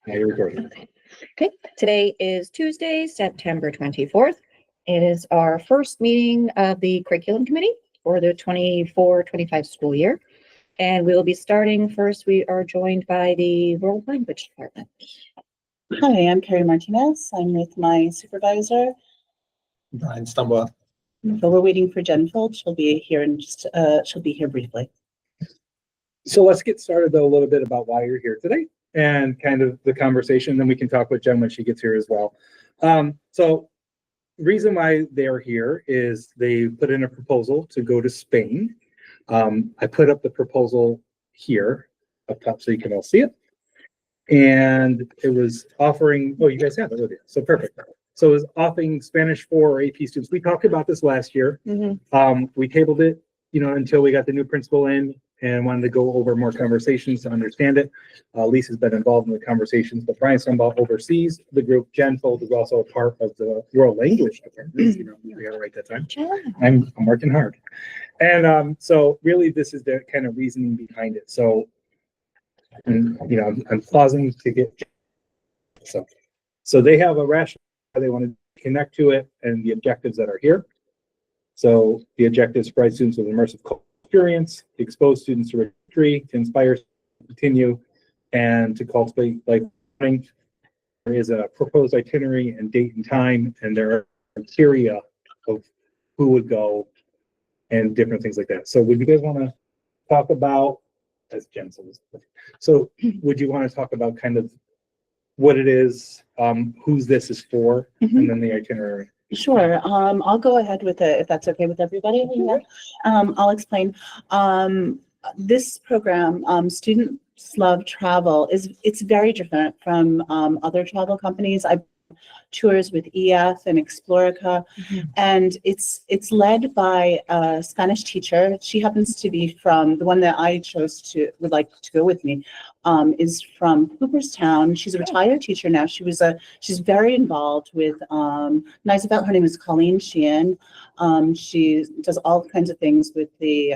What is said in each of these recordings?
Now you're recording. Okay. Today is Tuesday, September 24th. It is our first meeting of the curriculum committee for the 24-25 school year. And we will be starting first. We are joined by the World Language Department. Hi, I'm Carrie Martinez. I'm with my supervisor. Brian Stumbaugh. So we're waiting for Jen Fold. She'll be here in just she'll be here briefly. So let's get started though a little bit about why you're here today and kind of the conversation. Then we can talk with Jen when she gets here as well. So the reason why they're here is they put in a proposal to go to Spain. I put up the proposal here up top so you can all see it. And it was offering, oh, you guys have it with you. So perfect. So it was offering Spanish 4 or AP students. We talked about this last year. We tabled it, until we got the new principal in and wanted to go over more conversations to understand it. Lisa's been involved in the conversations, but Brian Stumbaugh oversees the group. Jen Fold is also a part of the World Language Department. We got it right that time. I'm working hard. And so really this is the kind of reasoning behind it. So, I'm pausing to get, so they have a rationale. They want to connect to it and the objectives that are here. So the objectives provide students with immersive experience, expose students to history, to inspire, to continue, and to cultivate life learning. There is a proposed itinerary and date and time, and there are criteria of who would go and different things like that. So would you guys want to talk about, as Jen says, so would you want to talk about kind of what it is, whose this is for, and then the itinerary? Sure. I'll go ahead with it if that's okay with everybody. Yeah. I'll explain. This program, Students Love Travel, it's very different from other travel companies. I've tours with EF and Explorica, and it's led by a Spanish teacher. She happens to be from the one that I would like to go with me, is from Cooperstown. She's a retired teacher now. She's very involved with nice about her name is Colleen Sheehan. She does all kinds of things with the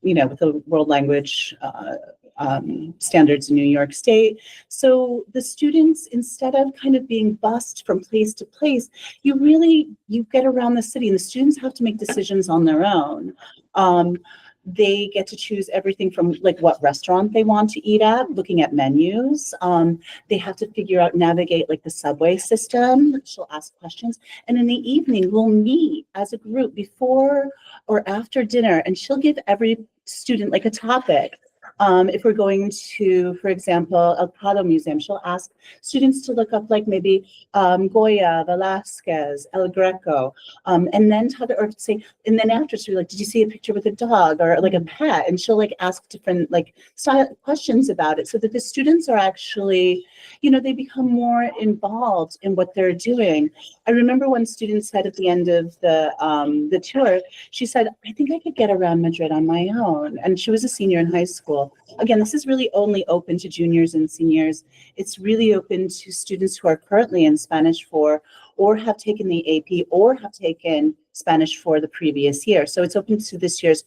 with the world language standards in New York State. So the students, instead of kind of being bussed from place to place, you get around the city, and the students have to make decisions on their own. They get to choose everything from like what restaurant they want to eat at, looking at menus. They have to navigate like the subway system. She'll ask questions. And in the evening, we'll meet as a group before or after dinner, and she'll give every student like a topic. If we're going to, for example, El Prado Museum, she'll ask students to look up like maybe Goya, Velasquez, El Greco, and then and then after she'll be like, did you see a picture with a dog or like a pet? And she'll like ask different like style questions about it so that the students are actually, they become more involved in what they're doing. I remember one student said at the end of the tour, she said, I think I could get around Madrid on my own. And she was a senior in high school. Again, this is really only open to juniors and seniors. It's really open to students who are currently in Spanish 4 or have taken the AP or have taken Spanish 4 the previous year. So it's open to this year's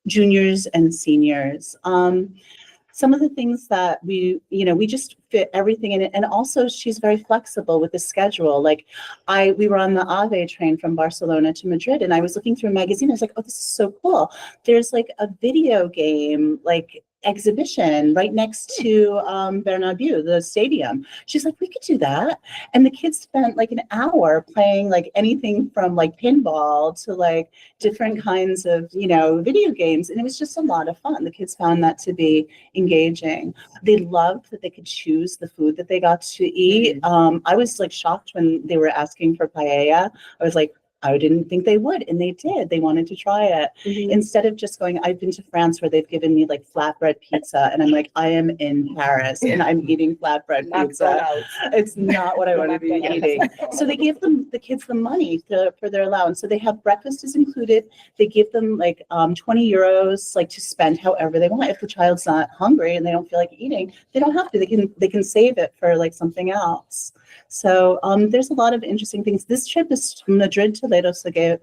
juniors and seniors. Some of the things that we just fit everything in it. And also she's very flexible with the schedule. Like we were on the AVE train from Barcelona to Madrid, and I was looking through a magazine. I was like, oh, this is so cool. There's like a video game, like exhibition right next to Bernabeu, the stadium. She's like, we could do that. And the kids spent like an hour playing like anything from like pinball to like different kinds of, video games. And it was just a lot of fun. The kids found that to be engaging. They loved that they could choose the food that they got to eat. I was like shocked when they were asking for paella. I was like, I didn't think they would, and they did. They wanted to try it. Instead of just going, I've been to France where they've given me like flatbread pizza, and I'm like, I am in Paris and I'm eating flatbread pizza. It's not what I want to be eating. So they give the kids the money for their allowance. So they have breakfast is included. They give them like 20 euros like to spend however they want. If the child's not hungry and they don't feel like eating, they don't have to. They can save it for like something else. So there's a lot of interesting things. This trip is from Madrid to Ledo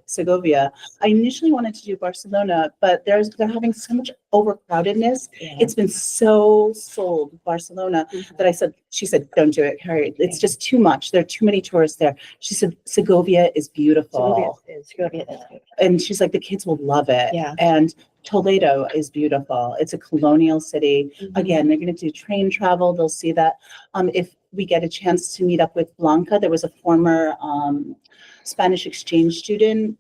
Segovia. I initially wanted to do Barcelona, but they're having so much overcrowdedness. Yeah. It's been so sold Barcelona that she said, don't do it, Carrie. It's just too much. There are too many tourists there. She said, Segovia is beautiful. Segovia is good. And she's like, the kids will love it. Yeah. And Toledo is beautiful. It's a colonial city. Mm-hmm. Again, they're going to do train travel. They'll see that. If we get a chance to meet up with Blanca, there was a former Spanish exchange student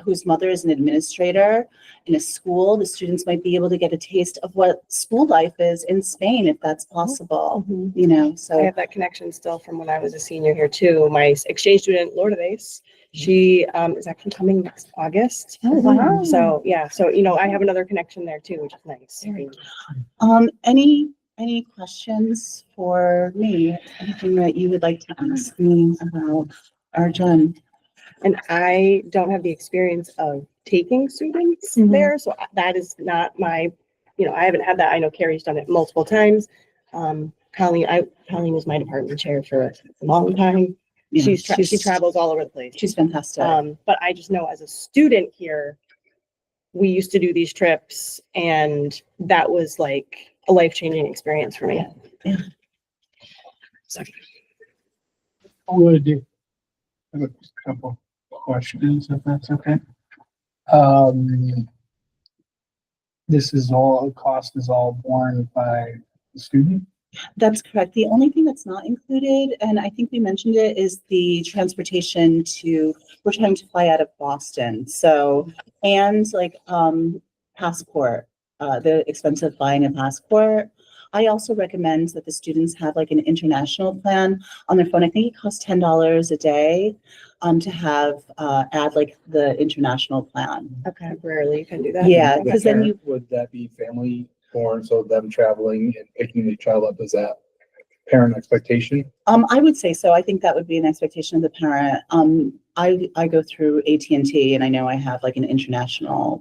whose mother is an administrator in a school. The students might be able to get a taste of what school life is in Spain, if that's possible. Mm-hmm. You know, I so have that connection still from when I was a senior here too. My exchange student, Lourdes, she is actually coming next August. Oh, wow. So yeah, so I have another connection there too, which is nice. any questions for me? Anything that you would like to ask me about Arjun? And I don't have the experience of taking students Mhm. there, so that is not my, I haven't had that. I know Carrie's done it multiple times. Colleen was my department chair for a long time. Yeah, She travels all over the place. She's fantastic. But I just know as a student here, we used to do these trips and that was like a life-changing experience for me. Yeah. So, What to do? I have a couple questions, if that's okay. This is all, cost is all borne by the student? That's correct. The only thing that's not included, and I think we mentioned it, is the transportation we're trying to fly out of Boston. So, and passport, the expense of buying a passport. I also recommend that the students have like an international plan on their phone. I think it costs $10 a day to have add like the international plan. okay, rarely you can do that. Yeah, The because then parent, would that be family born, so them traveling and picking the child up, is that parent expectation? I would say so. I think that would be an expectation of the parent. I go through AT&T and I know I have like an international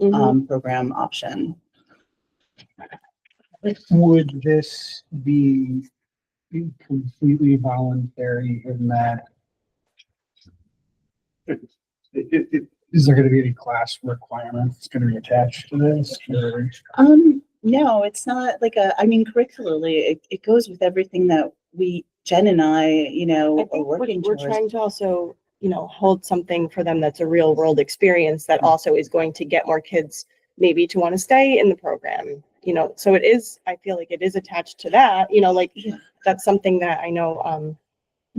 program option. Would this be completely voluntary in that? Is there gonna be any class requirements gonna be attached to this? Or- No, it's not like curricularly, it goes with everything that Jen and I, I are think working we're towards. trying to also, hold something for them that's a real world experience that also is going to get more kids maybe to want to stay in the program, so it is, I feel like it is attached to that, Yeah. that's something that I know,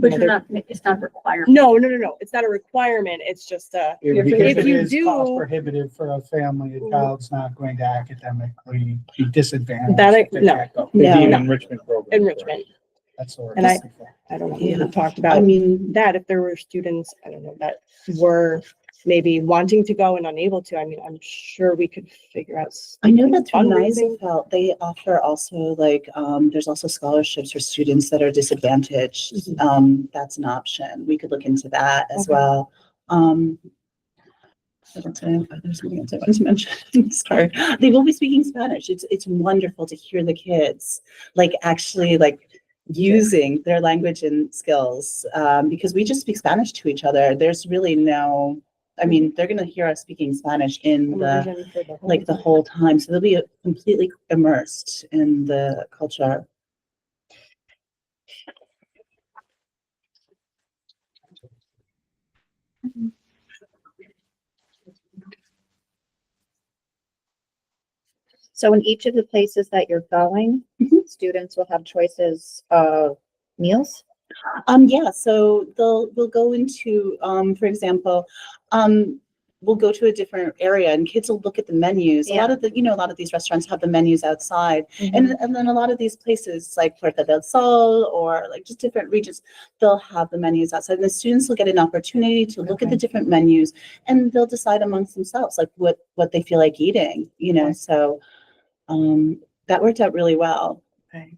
But you know, you're not, it's not required. no, it's not a requirement. It's just Because If it you is do- cost prohibitive for a family, a child's not going to academically be disadvantaged. That if they no. can't go. It'd be an No. enrichment program. enrichment. That's the word. And I'm I- looking for. I don't know. Yeah. We talked I about mean, that if there were students, I don't know, that were maybe wanting to go and unable to, I'm sure we could figure out. I know that through fundraising. NYSFL, they offer also there's also scholarships for students that are disadvantaged. That's an option. We could look into that as Okay. well. There's something else I wanted to mention. Sorry. They will be speaking Spanish. It's wonderful to hear the kids actually using their language and skills because we just speak Spanish to each other. There's really they're going to hear us speaking Spanish in the Immersion for the whole the whole time. So they'll be completely immersed in the culture. So in each of the places that you're going, students will have choices of meals? Yeah, so we'll go into, for example, we'll go to a different area and kids will look at the menus. A lot of a lot of these restaurants have the menus outside. And then a lot of these places like Puerta del Sol or just different regions, they'll have the menus outside. And the students will get an opportunity to look at the different menus and they'll decide amongst themselves what they feel like eating, so that worked out really well. Okay.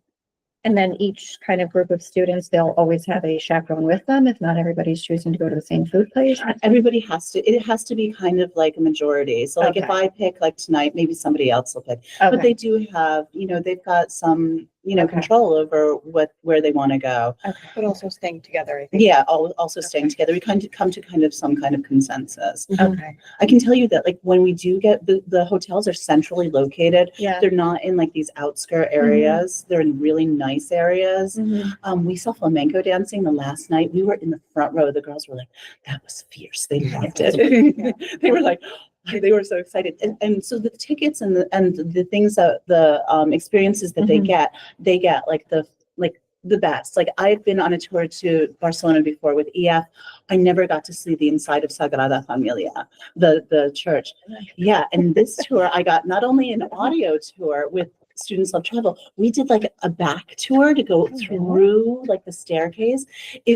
And then each kind of group of students, they'll always have a chaperone with them if not everybody's choosing to go to the same food place? Everybody it has to be kind of like a majority. So if Okay. I pick tonight, maybe somebody else will pick. But Okay. they do have, they've got some Okay. control over where they want to go. But also staying together, I think. Yeah, also staying together. We kind of come to kind of some kind of consensus. Okay. I can tell you that like when we do get the hotels are centrally located. Yeah. They're not in like these outskirt areas. They're in really nice areas. Mhm. We saw flamenco dancing the last night. We were in the front row. The girls were like, that was fierce. They loved it. They were like, they were so excited. And so the tickets and the things that the experiences that they get like the best. Like I've been on a tour to Barcelona before with EF. I never got to see the inside of Sagrada Familia, the church. Yeah. And this tour, I got not only an audio tour with Students Love Travel, we did like a back tour to go through like the staircase.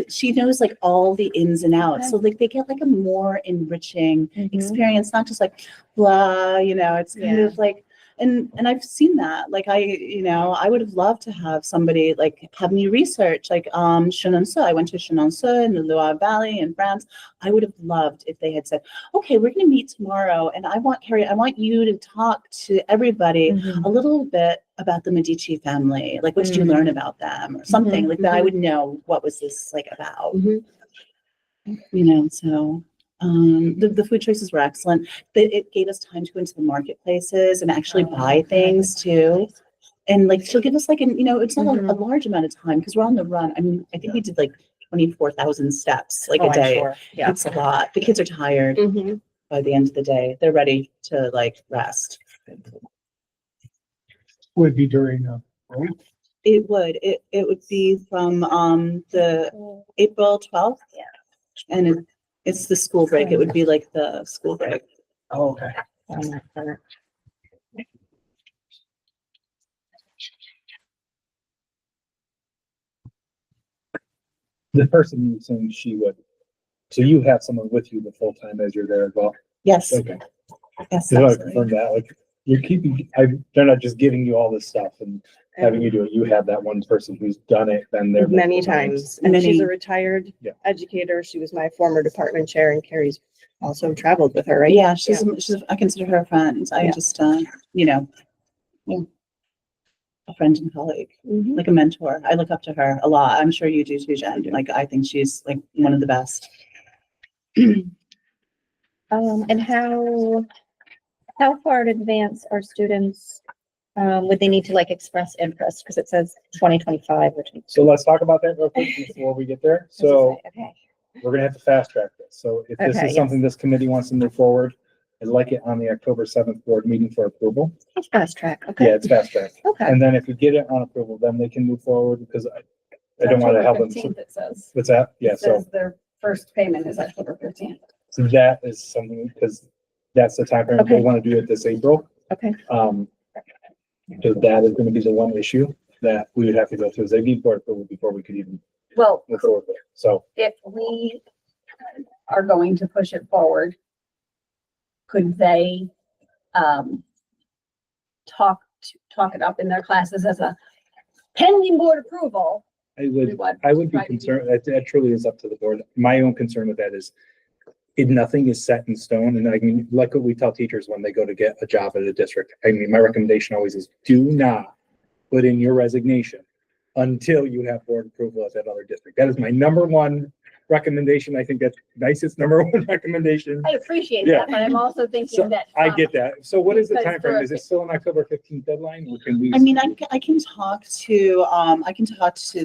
She knows like all the ins and outs. So like they get like a more enriching experience, not just like blah, it's kind of like, and I've seen that. Like I would have loved to have somebody like have me research like Chenonceau. I went to Chenonceau in the Loire Valley in France. I would have loved if they had said, okay, we're going to meet tomorrow, and I want you to talk to everybody a little bit about the Medici family. Like, what did you learn about them, or something like that? I would know what was this like about. So. The food choices were excellent. It gave us time to go into the marketplaces and actually buy things too. And like she'll give us like it's not a large amount of time because we're on the run. I mean, I think we did like 24,000 steps like a day. Yeah. It's a lot. The kids are tired by the end of the day. They're ready to like rest. Would be during break. It would be from the April 12th. And it's the school break. It would be like the school break. Oh, okay. The person you were saying she would, so you have someone with you the full time as you're there as well? Yes. Okay. Yes. Just want to Absolutely. confirm that, like, you're keeping, they're not just giving you all this stuff and having you do it. You have that one person who's done it, been there Many multiple times. And she's a retired Yeah. educator. She was my former department chair, and Carrie's also traveled with her, right? Yeah, she's I consider her a friend. I just a friend and colleague, like a mentor. I look up to her a lot. I'm sure you do too, Jen. Like I think she's like one of the best. And how far in advance are students, would they need to like express interest? Because it says 2025, which. So let's talk about that real quick before we get there. So Okay. we're gonna have to fast track this. So if this Okay, is something this committee wants to move forward, I'd like it on the October 7th board meeting for approval. It's fast track. Yeah, Okay. it's fast track. Okay. And then if we get it on approval, then they can move forward because I don't want to help them. It says. What's that? Yeah, It so says their first payment is October 15th. that is something, because that's the time frame they Okay. want to do it this April. Okay. Because that is going to be the one issue that we would have to go through, is they need board approval before we could even Well, move forward with it. So if we are going to push it forward, could they talk it up in their classes as a pending board approval? I would be concerned, that truly is up to the board. My own concern with that is nothing is set in stone. And I mean, like what we tell teachers when they go to get a job at a district. I mean, my recommendation always is do not put in your resignation until you have board approval at that other district. That is my number one recommendation. I think that's nicest number one recommendation. I appreciate Yeah. that, but I'm also So thinking that. I get that. So what is the Because time frame? for- Is it still an October 15th deadline? Or can we? I mean, I can talk to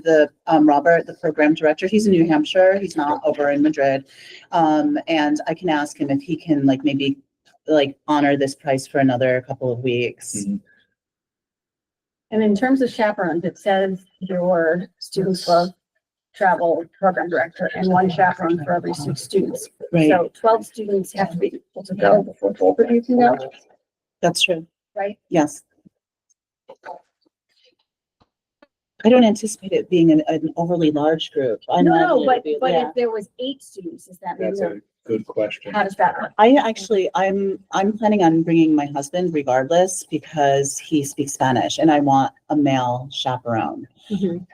the Robert, the program director. He's in New Hampshire. He's not over in Madrid. And I can ask him if he can like maybe like honor this price for another couple of weeks. Mhm. And in terms of chaperones, it says your Students Love Travel Program Director and one chaperone for every 6 students. Right, So 12 students have to be able to go before both of you can go, that's true. right? Yes. I don't anticipate it being an overly large group. I No, imagine it but would be- but yeah. if there was 8 students, is that That's maybe, a good question. how does that work? I'm planning on bringing my husband regardless because he speaks Spanish and I want a male chaperone.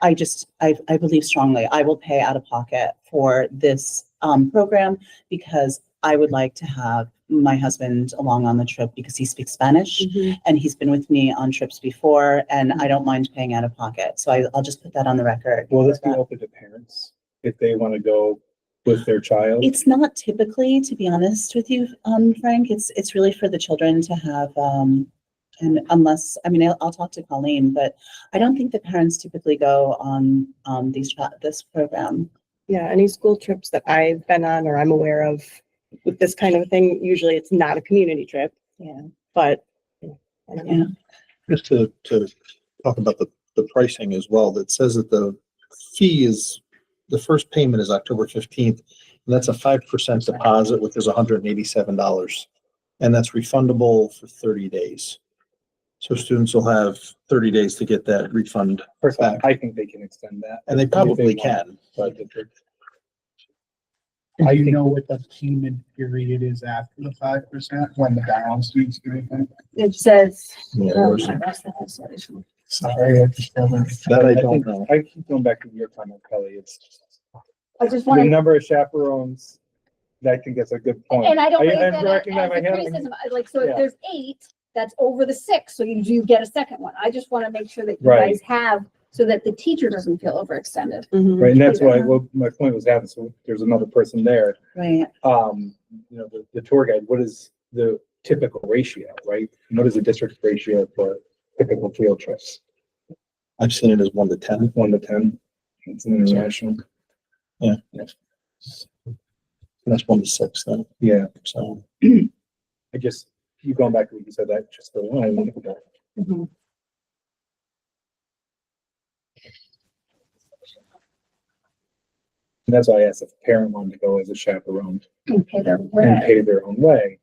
I believe strongly I will pay out of pocket for this program because I would like to have my husband along on the trip because he speaks Spanish and he's been with me on trips before, and I don't mind paying out of pocket. So I'll just put that on the record. Will this be open to parents if they want to go with their child? It's not typically, to be honest with you, Frank, it's really for the children to have, and unless, I mean, I'll talk to Colleen, but I don't think the parents typically go on, this program. Yeah, any school trips that I've been on or I'm aware of with this kind of thing, usually it's not a community trip, Yeah. but I don't know. Yeah. Just to talk about the pricing as well, that says that the fee is, the first payment is October 15th, and that's a 5% deposit, which is $187. And that's refundable for 30 days. So students will have 30 days to get that refund First of all, back. I think they can extend that. And they if probably want, can. But Do you know what the payment period is after the 5% when the balance students do anything? It says. Yeah, oh, there's- I lost the whole section. Sorry, I just haven't. That I I don't think, know. I keep going back to your comment, Kelly. It's I just the want to, number of chaperones. I think that's a good point. and I don't raise I'm that correcting as that in a my head. criticism, like, so Yeah. if there's 8, that's over the 6, so you get a second one. I just want to make sure that you Right. guys have, so that the teacher doesn't feel overextended. Mhm. Right, and that's why, well, my point was having, so there's another person there. Right. You know, the tour guide, what is the typical ratio, right? What is the district ratio for typical field trips? I've seen it as 1 to 10. 1 to 10? It's an international. And that's 1 to 6 then. Yeah, So I just, you going back to what you said, that just the one. Mhm. And that's why I asked if a parent wanted to go as a chaperone And pay their and rent. pay their own way.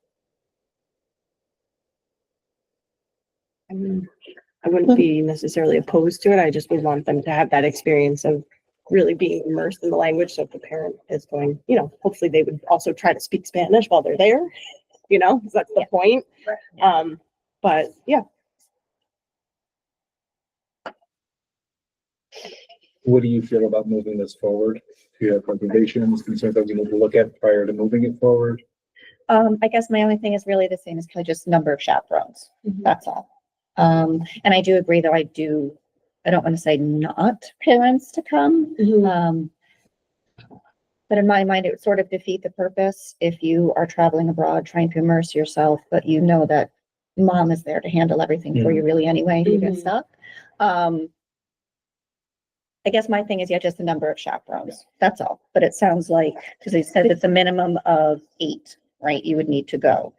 I mean, I wouldn't be necessarily opposed to it. I just would want them to have that experience of really being immersed in the language. So if the parent is going, you know, hopefully they would also try to speak Spanish while they're there, you know, 'cause that's the Yeah. point. Right. But yeah, What do you feel about moving this forward? Do you have reservations, concerns that we need to look at prior to moving it forward? I guess my only thing is really the same as Kelly, just number of chaperones. Mhm. That's all. And I do agree, though, I don't want to say not parents to come. But in my mind, it would sort of defeat the purpose if you are traveling abroad, trying to immerse yourself, but you know that mom is there to handle everything for you really anyway, if you get Mhm. stuck. I guess my thing is, yeah, just the number of chaperones, that's all. But it sounds like, because it says it's a minimum of 8, right? You would need to go.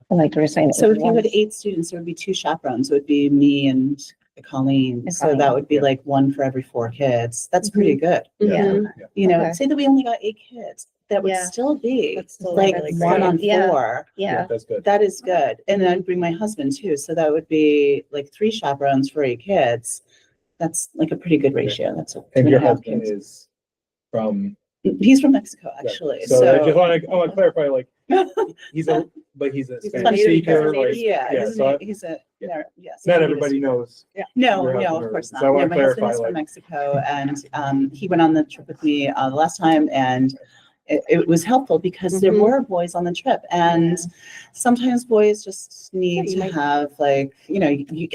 Like we were saying. So if you had 8 students, there would be 2 chaperones. It would be me and Colleen. And So that Colleen, would be yeah. like 1 for every 4 kids. That's pretty good. Mhm. You know, Okay. say that we only got 8 kids, that would Yeah. still be That's still like really 1 great. on Yeah. 4. Yeah, That's good. That is good. And then I'd bring my husband too. So that would be like 3 chaperones for 8 kids. That's like a pretty good ratio. That's a And 2.5 your husband kids. is from. He's from Mexico, actually. So I just want to clarify, like, he's a He's a Spanish native- speaker, he's a like, native Yeah, yeah, he's so I- he's a, yeah. yes. he's not a native everybody speaker. knows. No, your no, husband of course or- not. so I No, wanna my husband clarify, is from like- Mexico and he went on the trip with me the last time and it was helpful because there Mhm. were boys on the trip and sometimes boys just need you to might- have like,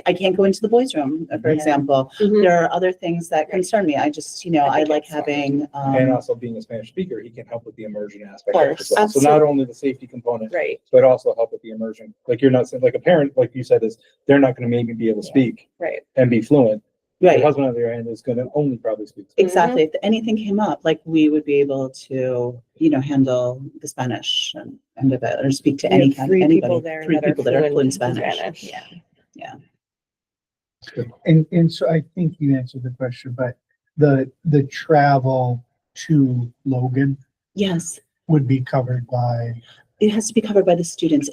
I can't go into the boys' room, for Yeah. example. Mhm. There are other things that concern me. I just, I think like it's fine. having, And also being a Spanish speaker, he can help with the immersion aspect. Of of it as well. So not course. only the safety component, Right, but also help with the immersion. Like you're not saying, like a parent, like you said, is they're not going to maybe be able to speak right. and be fluent. Your right, husband on the other hand is going to only probably speak. exactly. If anything came up, like we would be able to, handle the Spanish and of it, or speak to We have any kind, 3 people anybody, there 3 that are people that are fluent in fluent in Spanish. yeah. And so I think you answered the question, but the travel to Logan Yes, would be covered by. it has to be covered by the students.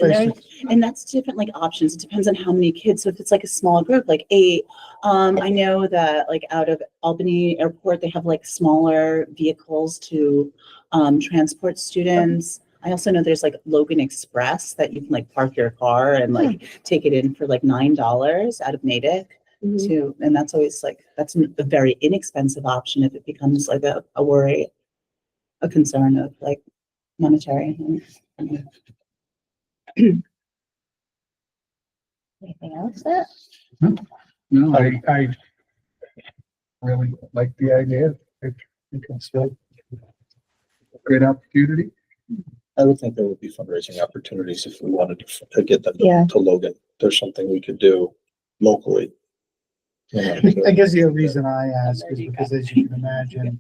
And that's different, like options. It depends on how many kids. So if it's like a small group, like 8, I know that like out of Albany Airport, they have like smaller vehicles to transport students. I also know there's like Logan Express that you can like park your car and like take it in for like $9 out of Natick Mhm. too. And that's always like, that's a very inexpensive option if it becomes like a worry, a concern of like, monetary. Anything else that? No, I really like the idea. I think it's a great opportunity. I would think there would be fundraising opportunities if we wanted to get them Yeah. to Logan. There's something we could do locally. You know, I guess the reason I ask is because, as you can imagine,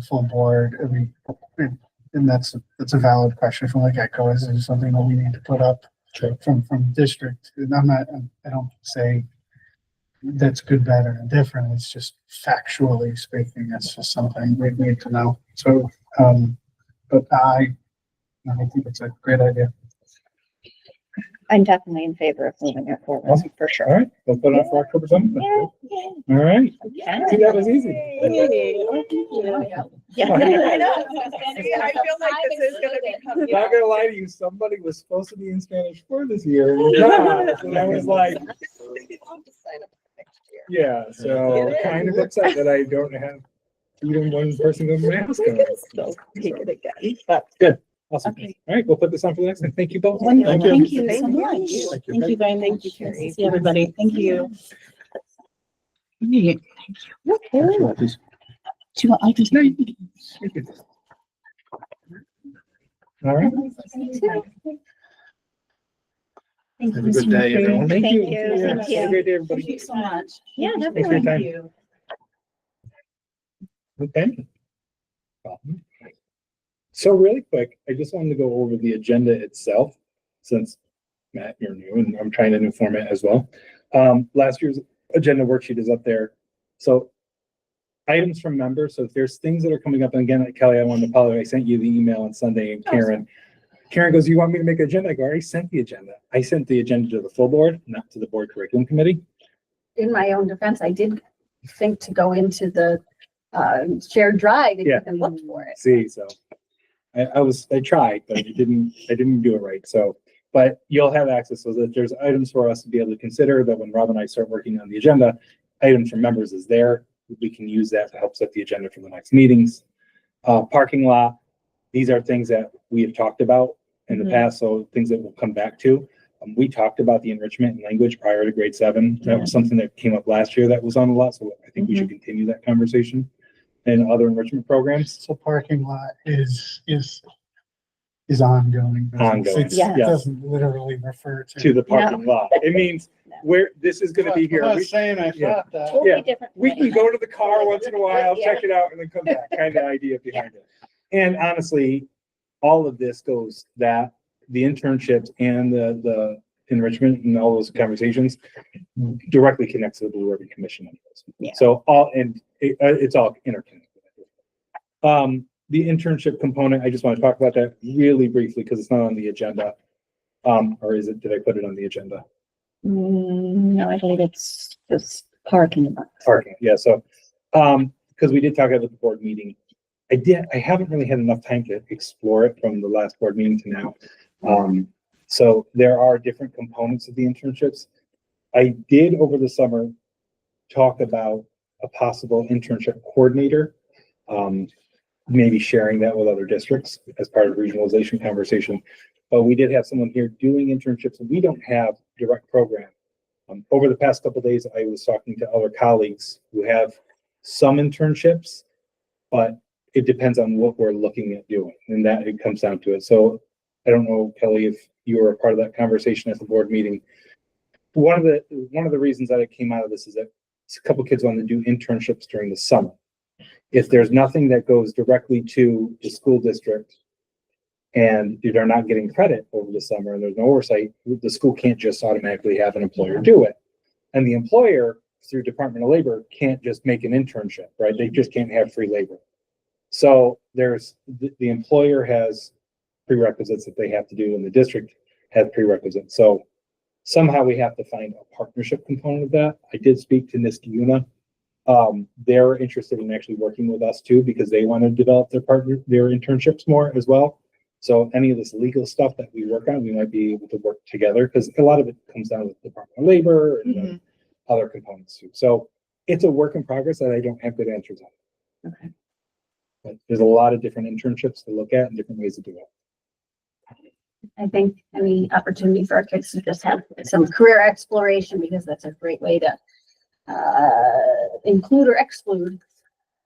full board, I mean, and that's a valid question from the get-go. Is there something that we need to put up from district? And I don't say that's good, better, and different. It's just factually speaking, that's just something we need to know. So, but I think it's a great idea. I'm definitely in favor of moving it forward, Awesome. for All sure. right, we'll put it on for October 7th. All right. See, that was easy. Yeah. I know. I feel like this is gonna become. Not gonna lie to you, somebody was supposed to be in Spanish 4 this year. And not, and I was like, yeah, so kind of upset that I don't have even one person go to my house. Still take it again, but. Good, awesome. Okay. All right, we'll put this on for the next time. Thank you both. Wonderful. Thank Thank you so much. Thank you. Thank you very much. Thank you, Nice Carrie. to see everybody. Thank you. Please. Do you want, I just. All right. Thank Have a good day, everyone. Thank you. Thank you. Yeah, Thank Have a you. great day, Thank everybody. you so much. Yeah, Thanks for your definitely. time. Thank you. Okay. So really quick, I just wanted to go over the agenda itself, since Matt, you're new and I'm trying a new format as well. Last year's agenda worksheet is up there. So items from members. So if there's things that are coming up, and again, Kelly, I wanted to apologize. I sent you the email on Sunday and Karen goes, you want me to make an agenda? I go, I already sent the agenda. I sent the agenda to the full board, not to the board curriculum committee. In my own defense, I did think to go into the shared drive and Yeah. you can look for it. See, so I tried, but I didn't do it right. So, but you'll have access so that there's items for us to be able to consider that when Rob and I start working on the agenda, items from members is there. We can use that to help set the agenda for the next meetings. Parking lot, these are things that we have talked about in the past, so things that we'll come back to. We talked about the enrichment in language prior to grade 7. That was something that came up last year that was on a lot, so I think we should continue that conversation and other enrichment programs. So parking lot is ongoing. Ongoing, It yes. doesn't literally refer To the parking lot. It means where this is gonna be here. I'm We- not saying I yeah. thought that. Totally Yeah. different. We can go to the car once in a while, check it out, and then come back, kind of idea behind it. And honestly, all of this goes that, the internships and the enrichment and all those conversations directly connects to the Blue Ribbon Commission. Yeah. So it's all interconnected. The internship component, I just want to talk about that really briefly because it's not on the agenda. Or is it, did I put it on the agenda? No, I believe it's just parking lot. Parking, yeah, so, because we did talk about the board meeting. I haven't really had enough time to explore it from the last board meeting to now. So there are different components of the internships. I did over the summer talk about a possible internship coordinator. Maybe sharing that with other districts as part of regionalization conversation. But we did have someone here doing internships and we don't have direct program. Over the past couple of days, I was talking to other colleagues who have some internships, but it depends on what we're looking at doing, and that it comes down to it. So I don't know, Kelly, if you were a part of that conversation at the board meeting. One of the reasons that it came out of this is that a couple of kids wanted to do internships during the summer. If there's nothing that goes directly to the school district and they're not getting credit over the summer and there's no oversight, the school can't just automatically have an employer do it. And the employer, through Department of Labor, can't just make an internship, right? They just can't have free labor. So there's, the employer has prerequisites that they have to do and the district has prerequisites. So somehow we have to find a partnership component of that. I did speak to Niskayuna. They're interested in actually working with us too, because they want to develop their internships more as well. So any of this legal stuff that we work on, we might be able to work together because a lot of it comes down with Department of Labor and other components too. So it's a work in progress that I don't have good answers on. Okay. But there's a lot of different internships to look at and different ways to do it. I think any opportunity for our kids to just have some career exploration, because that's a great way to include or exclude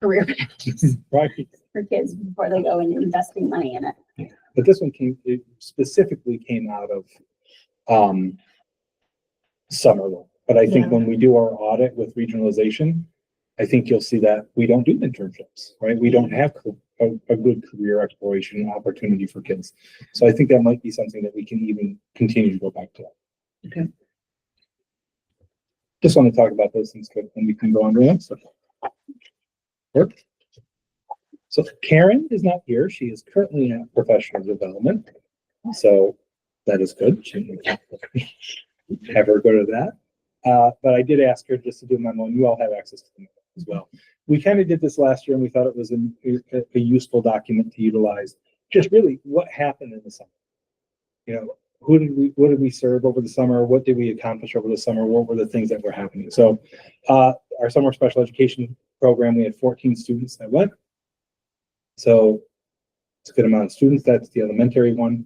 career paths Right. for kids before they go and investing money in it. But this one it specifically came out of Somerville. But I think Yeah. when we do our audit with regionalization, I think you'll see that we don't do internships, right? We don't have a good career exploration opportunity for kids. So I think that might be something that we can even continue to go back to. Okay. Just want to talk about those things quick, and we can go on to the next one. Work. So Karen is not here. She is currently at professional development. So that is good. She have her go to that. But I did ask her just to do a memo, and you all have access to the memo as well. We kind of did this last year, and we thought it was a useful document to utilize. Just really what happened in the summer. You know, what did we serve over the summer? What did we accomplish over the summer? What were the things that were happening? So our summer special education program, we had 14 students that went. So it's a good amount of students. That's the elementary one.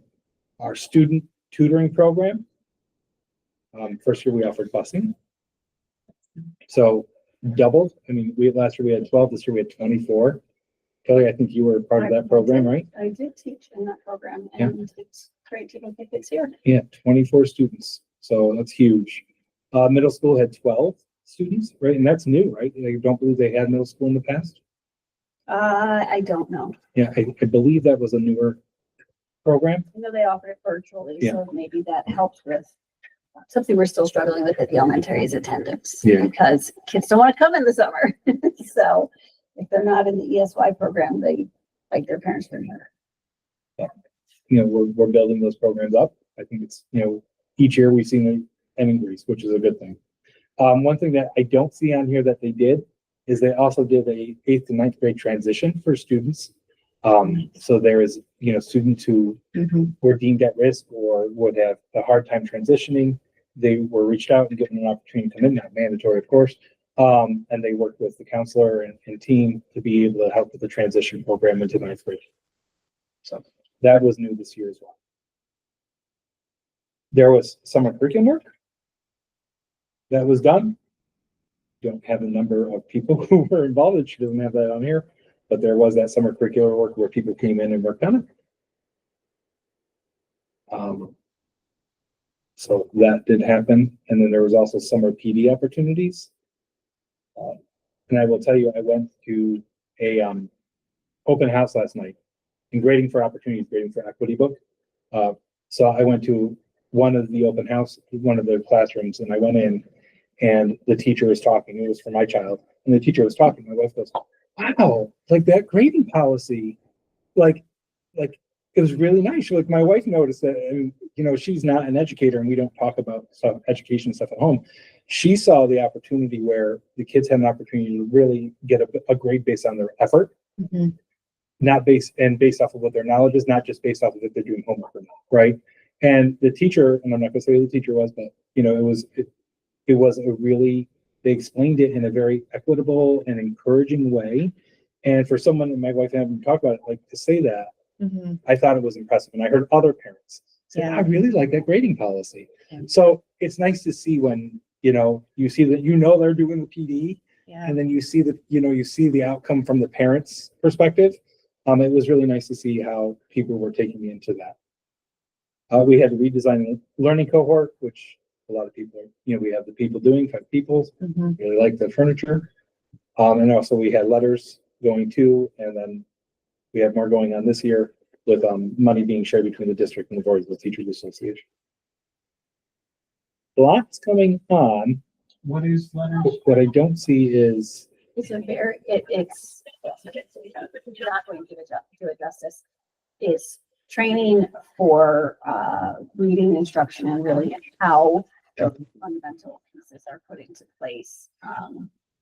Our student tutoring program. First year we offered busing. So doubled. I mean, last year we had 12, this year we had 24. Kelly, I think you were part of that program, right? I did teach in that program, and it's great to get kids here. Yeah, 24 students. So that's huge. Middle school had 12 students, right? And that's new, right? I don't believe they had middle school in the past. I don't know. Yeah, I believe that was a newer program. I know they offer it virtually, Yeah. so maybe that helps with something we're still struggling with at the elementary is attendance. Yeah. Because kids don't want to come in the summer. So if they're not in the ESY program, they like their parents for here. You know, we're building those programs up. I think it's, you know, each year we've seen an increase, which is a good thing. One thing that I don't see on here that they did is they also did a 8th to 9th grade transition for students. So there is, you know, students who were deemed at risk or would have a hard time transitioning. They were reached out and given an opportunity to come in, not mandatory, of course. And they worked with the counselor and team to be able to help with the transition program into 9th grade. So that was new this year as well. There was summer curriculum work that was done. Don't have the number of people who were involved. She doesn't have that on here, but there was that summer curricular work where people came in and worked on it. So that did happen. And then there was also summer PD opportunities. And I will tell you, I went to a open house last night in Grading for Opportunities, Grading for Equity book. So I went to one of the open house, one of the classrooms, and I went in and the teacher was talking. It was for my child. And the teacher was talking. My wife goes, wow, like that grading policy, like it was really nice. Like my wife noticed that, and you know, she's not an educator and we don't talk about stuff, education stuff at home. She saw the opportunity where the kids had an opportunity to really get a grade based on their effort, not based off of what their knowledge is, not just based off of if they're doing homework or not, right? And the teacher, and I'm not gonna say who the teacher was, but you know, it was a really, they explained it in a very equitable and encouraging way. And for someone, and my wife and I haven't talked about it, like to say that, I thought it was impressive. And I heard other parents say, I really like that grading policy. Yeah. So it's nice to see when, you know, you see that, you know, they're doing the PD and then you see you see the outcome from the parents' perspective. It was really nice to see how people were taking into that. We had to redesign the learning cohort, which a lot of people, you know, we have the people doing 5 people, really like the furniture. And also we had letters going to, and then we have more going on this year with money being shared between the district and the Voorheesville Teachers Association. Lots coming on. What is letters? What I don't see is, It's a very, it's not going to do it justice. It's training for reading instruction and really how the fundamental pieces are put into place.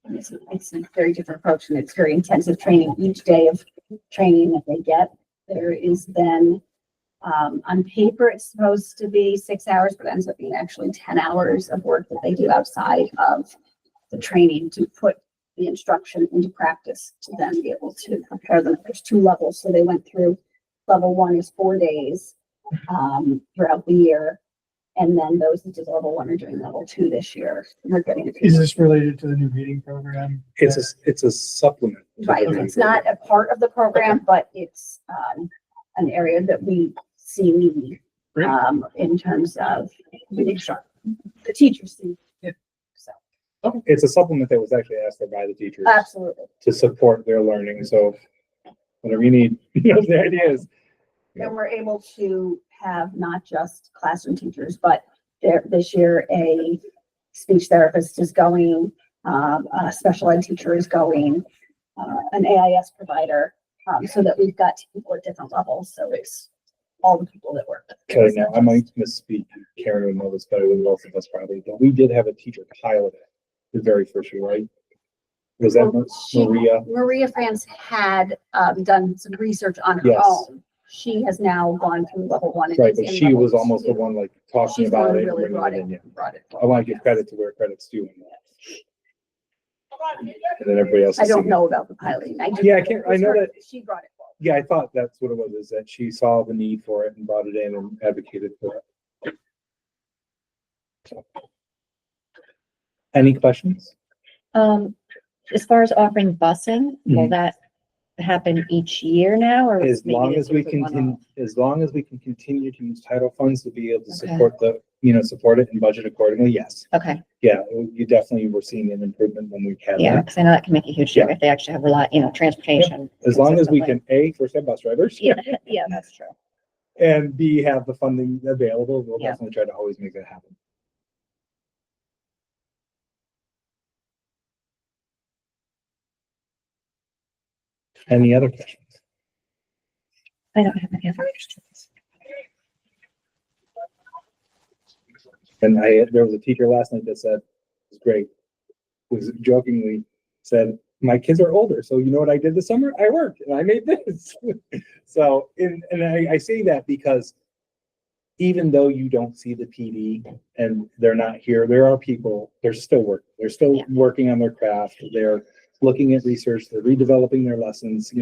And it's a very different approach, and it's very intensive training. Each day of training that they get, there is then on paper it's supposed to be 6 hours, but ends up being actually 10 hours of work that they do outside of the training to put the instruction into practice to then be able to prepare them. There's 2 levels, so they went through level 1 is 4 days throughout the year. And then those that did level 1 are doing level 2 this year. We're getting Is this related to the new reading program? It's a supplement. to the right. reading It's not a part of the program, but it's an area that we see need Great. in terms of the instruction. The teachers see. Yeah. So It's a supplement that was actually asked for by the teachers absolutely. to support their learning. So whatever you need, the idea is. And we're able to have not just classroom teachers, but this year a speech therapist is going, a special ed teacher is going, an AIS provider, so that we've got people at different levels. So it's all the people that work. Okay, now I might misspeak. Karen would know this better than both of us probably, but we did have a teacher pilot it the very first year, right? Was that Maria? Maria France had done some research on her Yes. own. She has now gone through level 1. and Right, is but in she level was almost the 2. one like talking She's the one about who it. really bringing brought it in, yeah. brought it. I want to give credit to where credit's due. on that. And then everybody else. I is don't singing. know about the piloting. I do Yeah, I know can't- it was I know her- that- She brought it forward. Yeah, I thought that's what it was, is that she saw the need for it and brought it in and advocated for it. So. Any questions? As far as offering busing, will Mhm. that happen each year now, or? As maybe long this as we is a can, one-off? as long as we can continue to use title funds to be able to Okay. support support it and budget accordingly, yes. Okay, Yeah, you definitely were seeing an improvement when we had yeah, that. because I know that can make a huge difference if they actually have a lot, transportation. As long as we consistently. can, first have bus drivers. Yeah, yeah, that's true. And B, have the funding available, we'll Yeah. definitely try to always make that happen. Any other questions? I don't have any other questions. And there was a teacher last night that said, it was great, was jokingly said, my kids are older, so you know what I did this summer? I worked and I made this. So, and I say that because even though you don't see the PD and they're not here, there are people, they're still working. They're still Yeah. working on their craft. They're looking at research, they're redeveloping their lessons,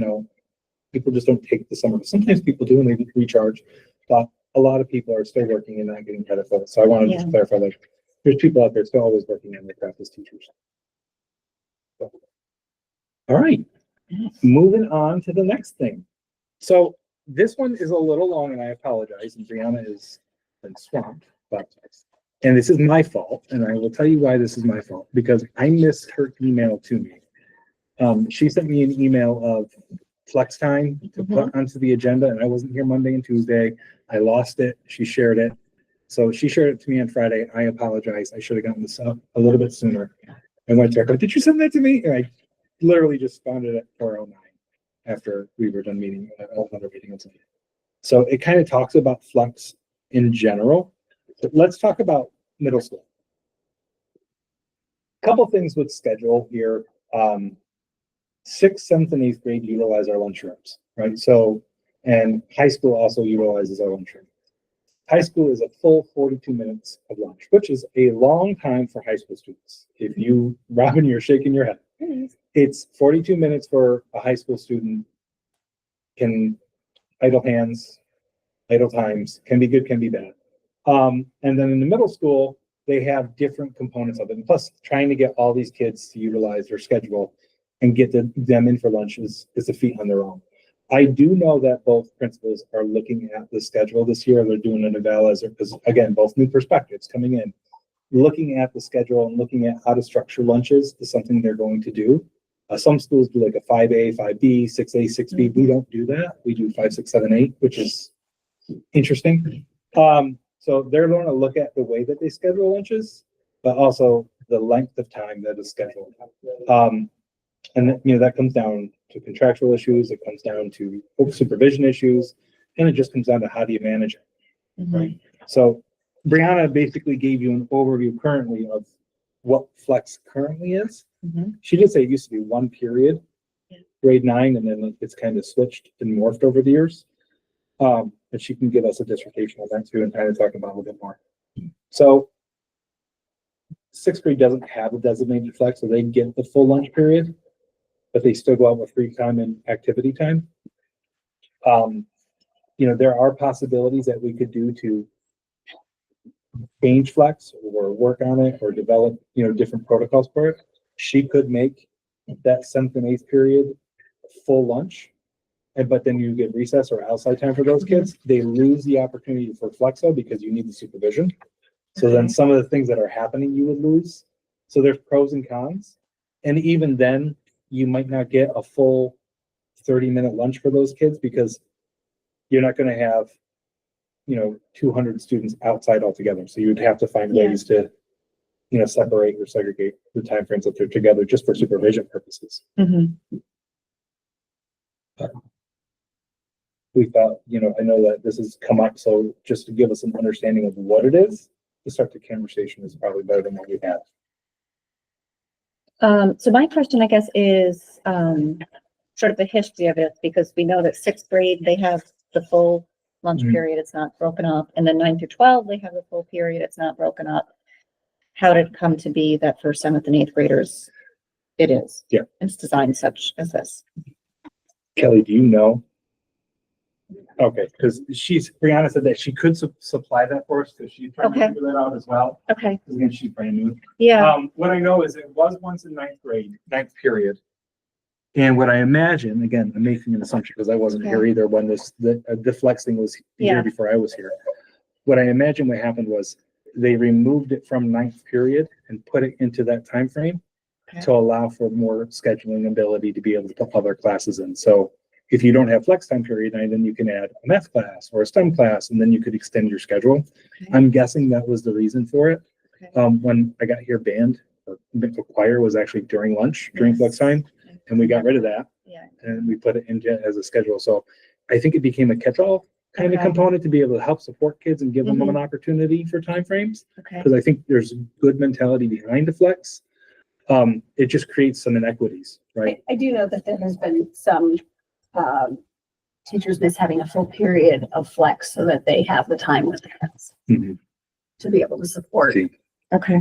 people just don't take the summer. Sometimes people do and they recharge, but a lot of people are still working and not getting credit for it. So I wanted to just Yeah. clarify that there's people out there still always working on their craft as teachers. So, all right, Nice. moving on to the next thing. So this one is a little long and I apologize, and Brianna has been swamped, and this is my fault, and I will tell you why this is my fault, because I missed her email to me. She sent me an email of flex time to put onto the agenda, and I wasn't here Monday and Tuesday. I lost it. She shared it. So she shared it to me on Friday. I apologize. I should have gotten this up a little bit sooner. I went to her, did you send that to me? And I literally just found it at 4:09 after we were done meeting, another meeting. So it kind of talks about flex in general. But let's talk about middle school. Couple things with schedule here. 6th, 7th, and 8th grade utilize our lunchrooms, right? So, and high school also utilizes our lunchroom. High school is a full 42 minutes of lunch, which is a long time for high school students. If you, Robin, you're shaking your head. It's 42 minutes for a high school student. Can idle hands, idle times, can be good, can be bad. And then in the middle school, they have different components of it. And plus, trying to get all these kids to utilize their schedule and get them in for lunch is a feat on their own. I do know that both principals are looking at the schedule this year. They're doing an eval because again, both new perspectives coming in, looking at the schedule and looking at how to structure lunches is something they're going to do. Some schools do like a 5A, 5B, 6A, 6B. We don't do that. We do 5, 6, 7, 8, which is interesting. So they're going to look at the way that they schedule lunches, but also the length of time that is scheduled. And that comes down to contractual issues. It comes down to supervision issues, and it just comes down to how do you manage it, right? So Brianna basically gave you an overview currently of what flex currently is. She did say it used to be one period, grade 9, and then it's kind of switched and morphed over the years. And she can give us a dissertation on that too and kind of talk about it a bit more. So sixth grade doesn't have a designated flex, so they get the full lunch period, but they still go out with free time and activity time. There are possibilities that we could do to change flex or work on it or develop, different protocols for it. She could make that seventh and eighth period full lunch. But then you get recess or outside time for those kids. They lose the opportunity for flexo because you need the supervision. So then some of the things that are happening, you would lose. So there's pros and cons. And even then, you might not get a full 30-minute lunch for those kids because you're not going to have, 200 students outside altogether. So you would have to find ways to, separate or segregate the timeframes that they're together just for supervision purposes. We thought, I know that this has come up, so just to give us an understanding of what it is, to start the conversation is probably better than what we have. So my question, I guess, is sort of the history of it, because we know that sixth grade, they have the full lunch period, it's not broken up. And then 9 through 12, they have the full period, it's not broken up. How did it come to be that for seventh and eighth graders, it is? Yeah. It's designed such as this. Kelly, do you know? Okay, because Brianna said that she could supply that for us, because she's trying to Okay. figure that out as well. Okay, Because again, she's brand new. yeah, What I know is it was once in ninth period. And what I imagine, again, I'm making an assumption because I wasn't Okay. here either when the flex thing was here Yeah. before I was here. What I imagine what happened was they removed it from ninth period and put it into that time frame Okay. to allow for more scheduling ability to be able to put other classes in. So if you don't have flex time period, then you can add a math class or a STEM class, and then you could extend your schedule. Okay. I'm guessing that was the reason for it. Okay. When I got here, band or choir was actually during lunch, during Yes. flex time, and we got rid of that yeah, and we put it into as a schedule. So I think it became a catch-all kind of Okay. component to be able to help support kids and give them Mhm. an opportunity for timeframes. okay, Because I think there's good mentality behind the flex. It just creates some inequities, right? I do know that there has been some, teachers miss having a full period of flex so that they have the time with the kids Mhm. to be able to support. See. okay,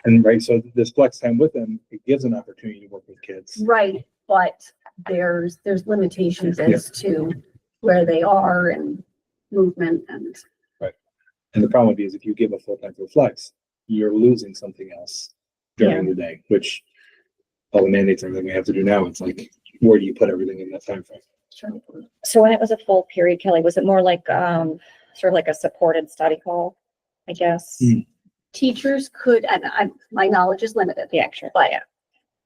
And right, so this flex time with them, it gives an opportunity to work with kids. Right, but there's limitations as to where they are and movement and. And the problem would be is if you give a full time for flex, you're losing something else during the day, which all the mandates and everything we have to do now, it's like, where do you put everything in that time frame? so when it was a full period, Kelly, was it more like, sort of like a supported study hall, I guess? Mm. Teachers could, and my knowledge is limited, Yeah, sure, but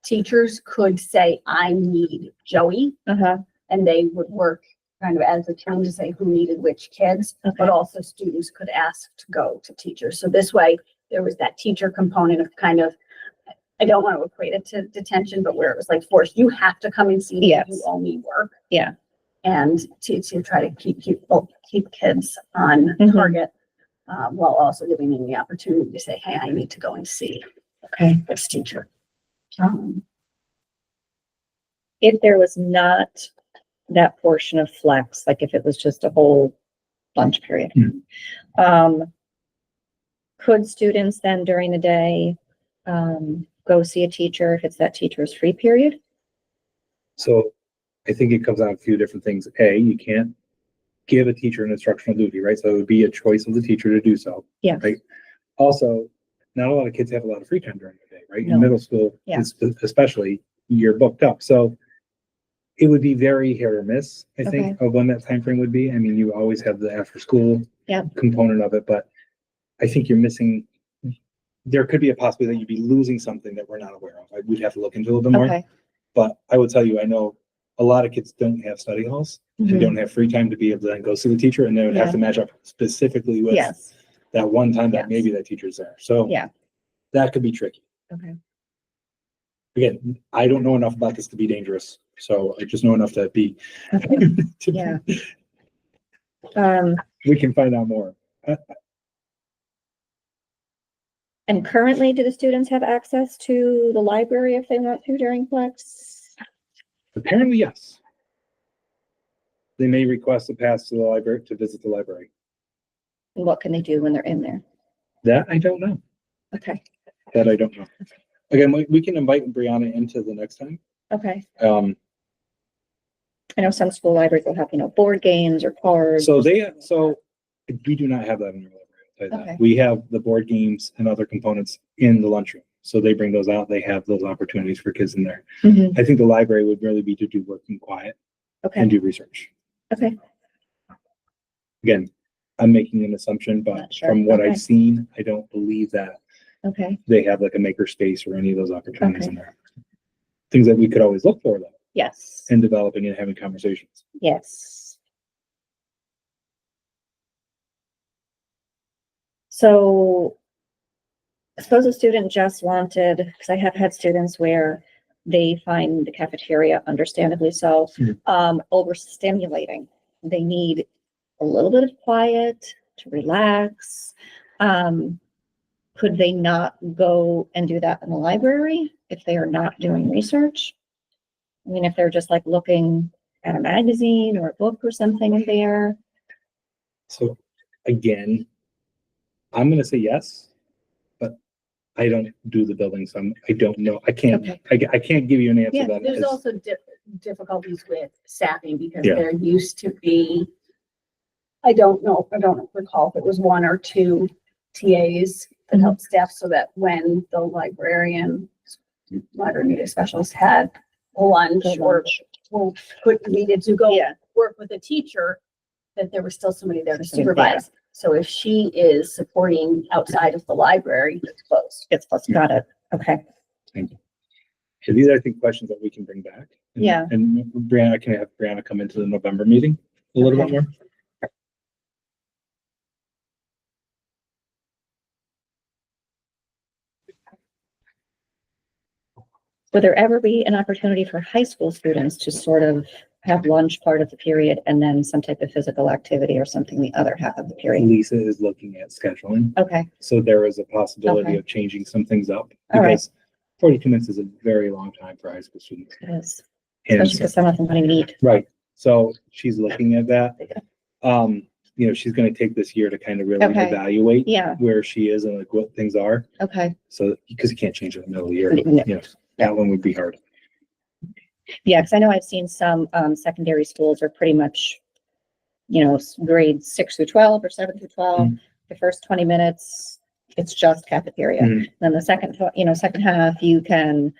teachers could say, I need Joey, uh-huh, and they would work kind of as a team to say who needed which kids, okay, but also students could ask to go to teachers. So this way, there was that teacher component of kind of, I don't want to equate it to detention, but where it was like forced, you have to come and see me, Yes. you owe me work. Yeah. And to try to keep kids on Mhm. target, while also giving them the opportunity to say, hey, I need to go and see okay. this teacher. If there was not that portion of flex, like if it was just a whole lunch period, could students then during the day, go see a teacher if it's that teacher's free period? So I think it comes out a few different things. You can't give a teacher an instructional duty, right? So it would be a choice of the teacher to do so. Yeah. Right. Also, not a lot of kids have a lot of free time during the day, right? No. In middle school, Yeah. especially, you're booked up. So it would be very hit or miss, I think, of when that time frame would be. I mean, you always have the after school component of it, but I think you're missing. There could be a possibility that you'd be losing something that we're not aware of. We'd have to look into a little bit more. Okay. But I would tell you, I know a lot of kids don't have study halls. They Mhm. don't have free time to be able to then go see the teacher, and they would have Yeah. to match up specifically with Yes, that one time that Yes. maybe that teacher's there. So Yeah. that could be tricky. okay, Again, I don't know enough about this to be dangerous, so I just know enough to be. yeah. We can find out more. And currently, do the students have access to the library if they want to during flex? Apparently, yes. They may request a pass to the library to visit the library. And what can they do when they're in there? That I don't know. Okay, That I don't know. Again, we can invite Brianna into the next time. Okay. Um, I know some school libraries will have, board games or cards. so we do not have that in our library. I'll tell you that. Okay. We have the board games and other components in the lunchroom. So they bring those out. They have those opportunities for kids in there. Mhm. I think the library would really be to do work in quiet and Okay, do research. okay, Again, I'm making an assumption, but Not sure. from what Okay. I've seen, I don't believe that okay, they have like a maker space or any of those opportunities Okay. in there. Things that we could always look for though, yes, in developing and having conversations. yes. So suppose a student just wanted, because I have had students where they find the cafeteria, understandably so, overstimulating. They need a little bit of quiet to relax. Could they not go and do that in the library if they are not doing research? I mean, if they're just like looking at a magazine or a book or something in there. So again, I'm gonna say yes, but I don't do the building, so I don't know. I can't, Okay. I can't give you an answer Yeah, that There's is, also difficulties with staffing because Yeah. there used to be, I don't recall if it was one or two TAs that helped staff so that when the library media specialist had lunch Good or lunch. needed to go Yeah. work with a teacher, that there was still somebody there to Somebody supervise. So if she is supporting outside of the library, it's closed. It's plus, got it. Okay. so these are, I think, questions that we can bring back. And- Yeah. And Brianna, can have Brianna come into the November meeting a little bit Okay. more? Would there ever be an opportunity for high school students to sort of have lunch part of the period and then some type of physical activity or something the other half of the period? Lisa is looking at scheduling, Okay, so there is a possibility Okay. of changing some things up. All right. Because 42 minutes is a very long time for high school students. it is, And especially because some of them want to eat. right, so she's looking at that. She's gonna take this year to kind of really Okay. evaluate Yeah, where she is and like what things are. okay. So, because you can't change it in the middle of the year, No. that one would be hard. Yeah, because I know I've seen some secondary schools are pretty much, grades 6 through 12 or 7 through 12. The first 20 minutes, it's just cafeteria. Mhm. Then the second half, you can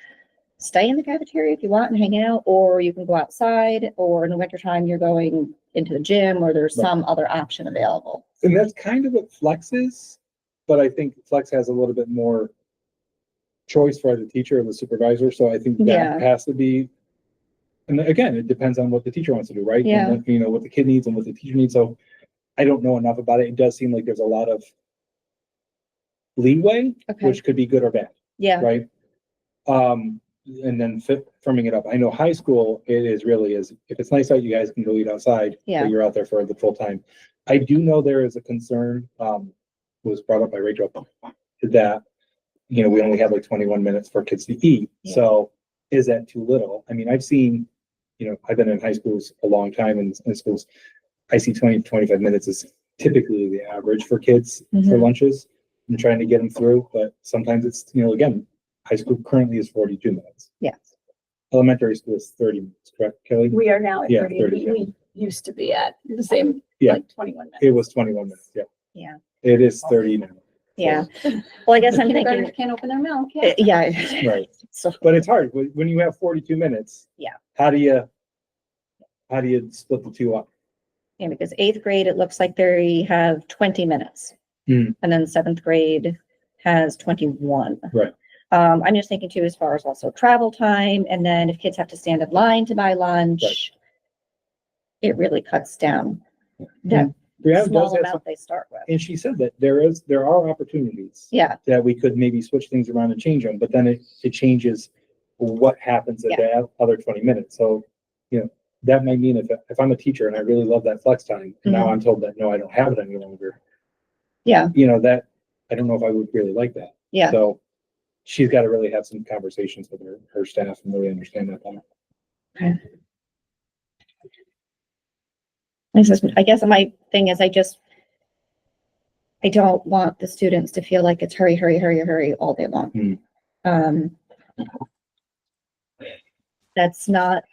stay in the cafeteria if you want and hang out, or you can go outside, or in the wintertime, you're going into the gym, or there's Right. some other option available. And that's kind of what Flex is, but I think Flex has a little bit more choice for the teacher and the supervisor, so I think Yeah. that has to be. And again, it depends on what the teacher wants to do, right? Yeah. And what the kid needs and what the teacher needs, so I don't know enough about it. It does seem like there's a lot of leeway, Okay, which could be good or bad, yeah, right? And then firming it up. I know high school, it is really is, if it's nice out, you guys can go eat outside, Yeah. but you're out there for the full time. I do know there is a concern, was brought up by Rachel, that, we only have like 21 minutes for kids to eat. Yeah. So is that too little? I mean, I've seen, I've been in high schools a long time in schools. I see 20 to 25 minutes is typically the average for kids for Mhm. lunches and trying to get them through. But sometimes it's, again, high school currently is 42 minutes. yes. Elementary school is 30 minutes, correct, Kelly? We are now at Yeah, 30. 30, yeah. We used to be at the same, Yeah. like 21 minutes. It was 21 minutes, yeah. Yeah. It is 30 now. Yeah. Well, I guess I'm Kindergartners thinking, can't open their mouth, yeah. yeah. Right. So, But it's hard when you have 42 minutes. Yeah. How do you split the two up? yeah, because 8th grade, it looks like they have 20 minutes. Hmm. And then 7th grade has 21. Right. I'm just thinking too, as far as also travel time, and then if kids have to stand in line to buy lunch, Right. it really cuts down that Brianna does small have some, amount they start with. and she said that there are opportunities Yeah, that we could maybe switch things around and change them, but then it changes what happens at the other 20 minutes. So, that might mean if I'm a teacher and I really love that flex time, and now I'm told that, no, I don't have it any longer. yeah, That, I don't know if I would really like that. yeah. So she's got to really have some conversations with her staff and really understand that better. I guess my thing is I don't want the students to feel like it's hurry, hurry, hurry, hurry all day long. Mm. Um, that's not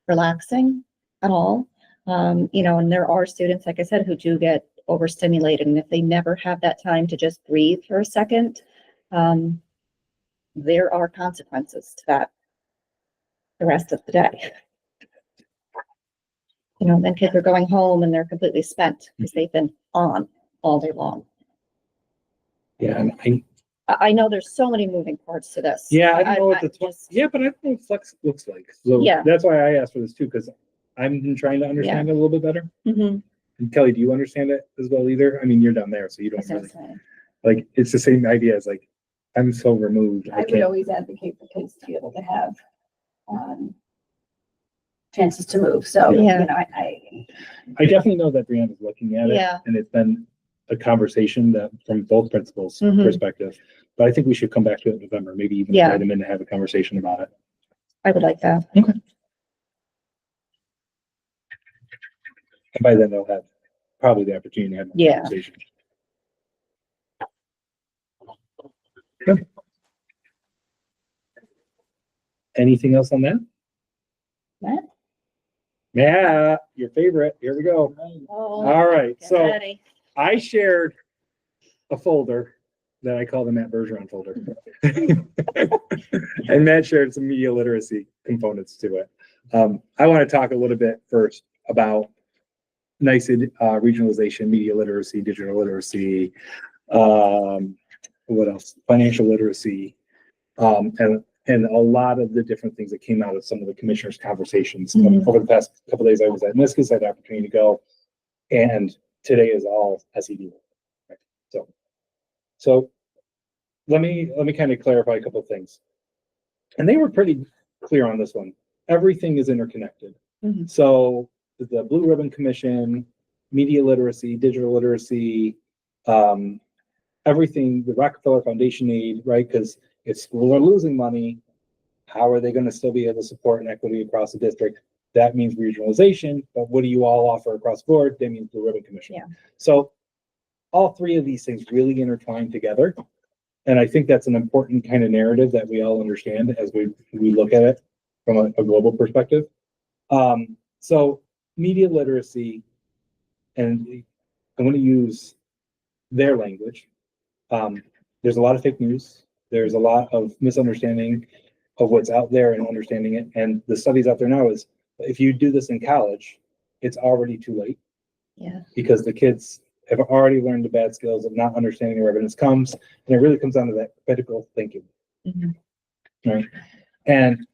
relaxing at all. And there are students, like I said, who do get overstimulated, and if they never have that time to just breathe for a second, there are consequences to that the rest of the day. Then kids are going home and they're completely spent because they've been on all day long. Yeah, and I know there's so many moving parts to this. yeah, I don't know what I the, just- yeah, but I don't know what flex looks like. So Yeah. that's why I asked for this too, because I'm trying to understand it a little bit better. Mhm. And Kelly, do you understand it as well either? I mean, you're down there, so you don't That's what I'm really, saying. like, it's the same idea as like, I'm so removed. I would can't. always advocate for kids to be able to have, chances to move. So, Yeah. I definitely know that Brianna's looking at it. Yeah. And it's been a conversation that from both principals' Mhm. perspective. But I think we should come back to it in November, maybe even Yeah. invite them in to have a conversation about it. I would like that. And by then they'll have probably the opportunity to have a Yeah. conversation. Good. Anything else on that? Matt? Yeah, your favorite. Here we go. All right, Get so ready. I shared a folder that I call the Matt Bergeron folder. And Matt shared some media literacy components to it. I want to talk a little bit first about NICED regionalization, media literacy, digital literacy, what else? Financial literacy, and a lot of the different things that came out of some of the commissioners' conversations. Mhm. Over the past couple of days, I was at NISCUS, I had the opportunity to go, and today is all SED. Right? So let me kind of clarify a couple of things. And they were pretty clear on this one. Everything is interconnected. Mhm. So the Blue Ribbon Commission, media literacy, digital literacy, everything, the Rockefeller Foundation aid, right? Because if schools are losing money, how are they going to still be able to support an equity across the district? That means regionalization, but what do you all offer across the board? That means Blue Ribbon Commission. Yeah. So all three of these things really intertwine together. And I think that's an important kind of narrative that we all understand as we look at it from a global perspective. So media literacy, and I'm going to use their language. There's a lot of fake news. There's a lot of misunderstanding of what's out there and understanding it. And the studies out there now is if you do this in college, it's already too late Yeah. because the kids have already learned the bad skills of not understanding where evidence comes. And it really comes down to that critical thinking. Mhm. Right. And,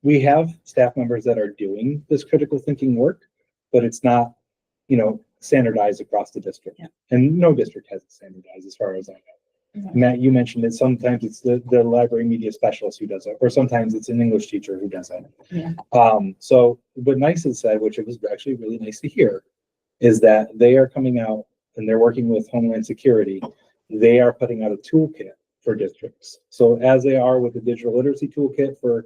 we have staff members that are doing this critical thinking work, but it's not, standardized across the district. Yeah. And no district has it standardized as far as I know. Mhm. Matt, you mentioned that sometimes it's the library media specialist who does it, or sometimes it's an English teacher who does it. Yeah. So what NICE has said, which it was actually really nice to hear, is that they are coming out and they're working with Homeland Security. They are putting out a toolkit for districts. So as they are with the digital literacy toolkit for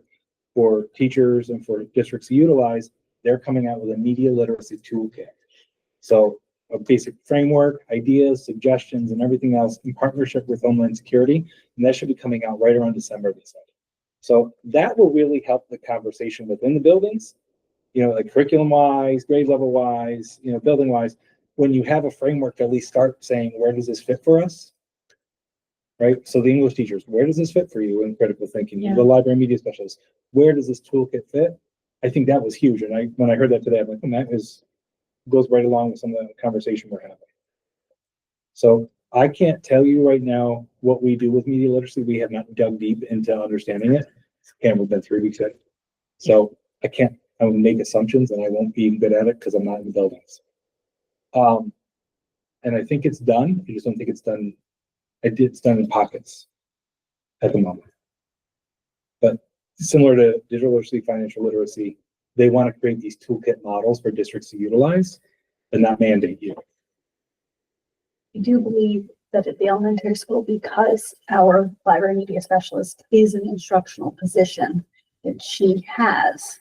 teachers and for districts to utilize, they're coming out with a media literacy toolkit. So a basic framework, ideas, suggestions, and everything else in partnership with Homeland Security. And that should be coming out right around December, they said. So that will really help the conversation within the buildings, like curriculum wise, grade level wise, building wise. When you have a framework, at least start saying, where does this fit for us? Right? So the English teachers, where does this fit for you in critical thinking? Yeah. The library media specialists, where does this toolkit fit? I think that was huge. And when I heard that today, I'm like, that goes right along with some of the conversation we're having. So I can't tell you right now what we do with media literacy. We have not dug deep into understanding it. And we've been 3 weeks in. So I will make assumptions and I won't be good at it because I'm not in the buildings. And I think it's done. I just don't think it's done. It's done in pockets at the moment. But similar to digital literacy, financial literacy, they want to create these toolkit models for districts to utilize and not mandate you. I do believe that at the elementary school, because our library media specialist is an instructional position, that she has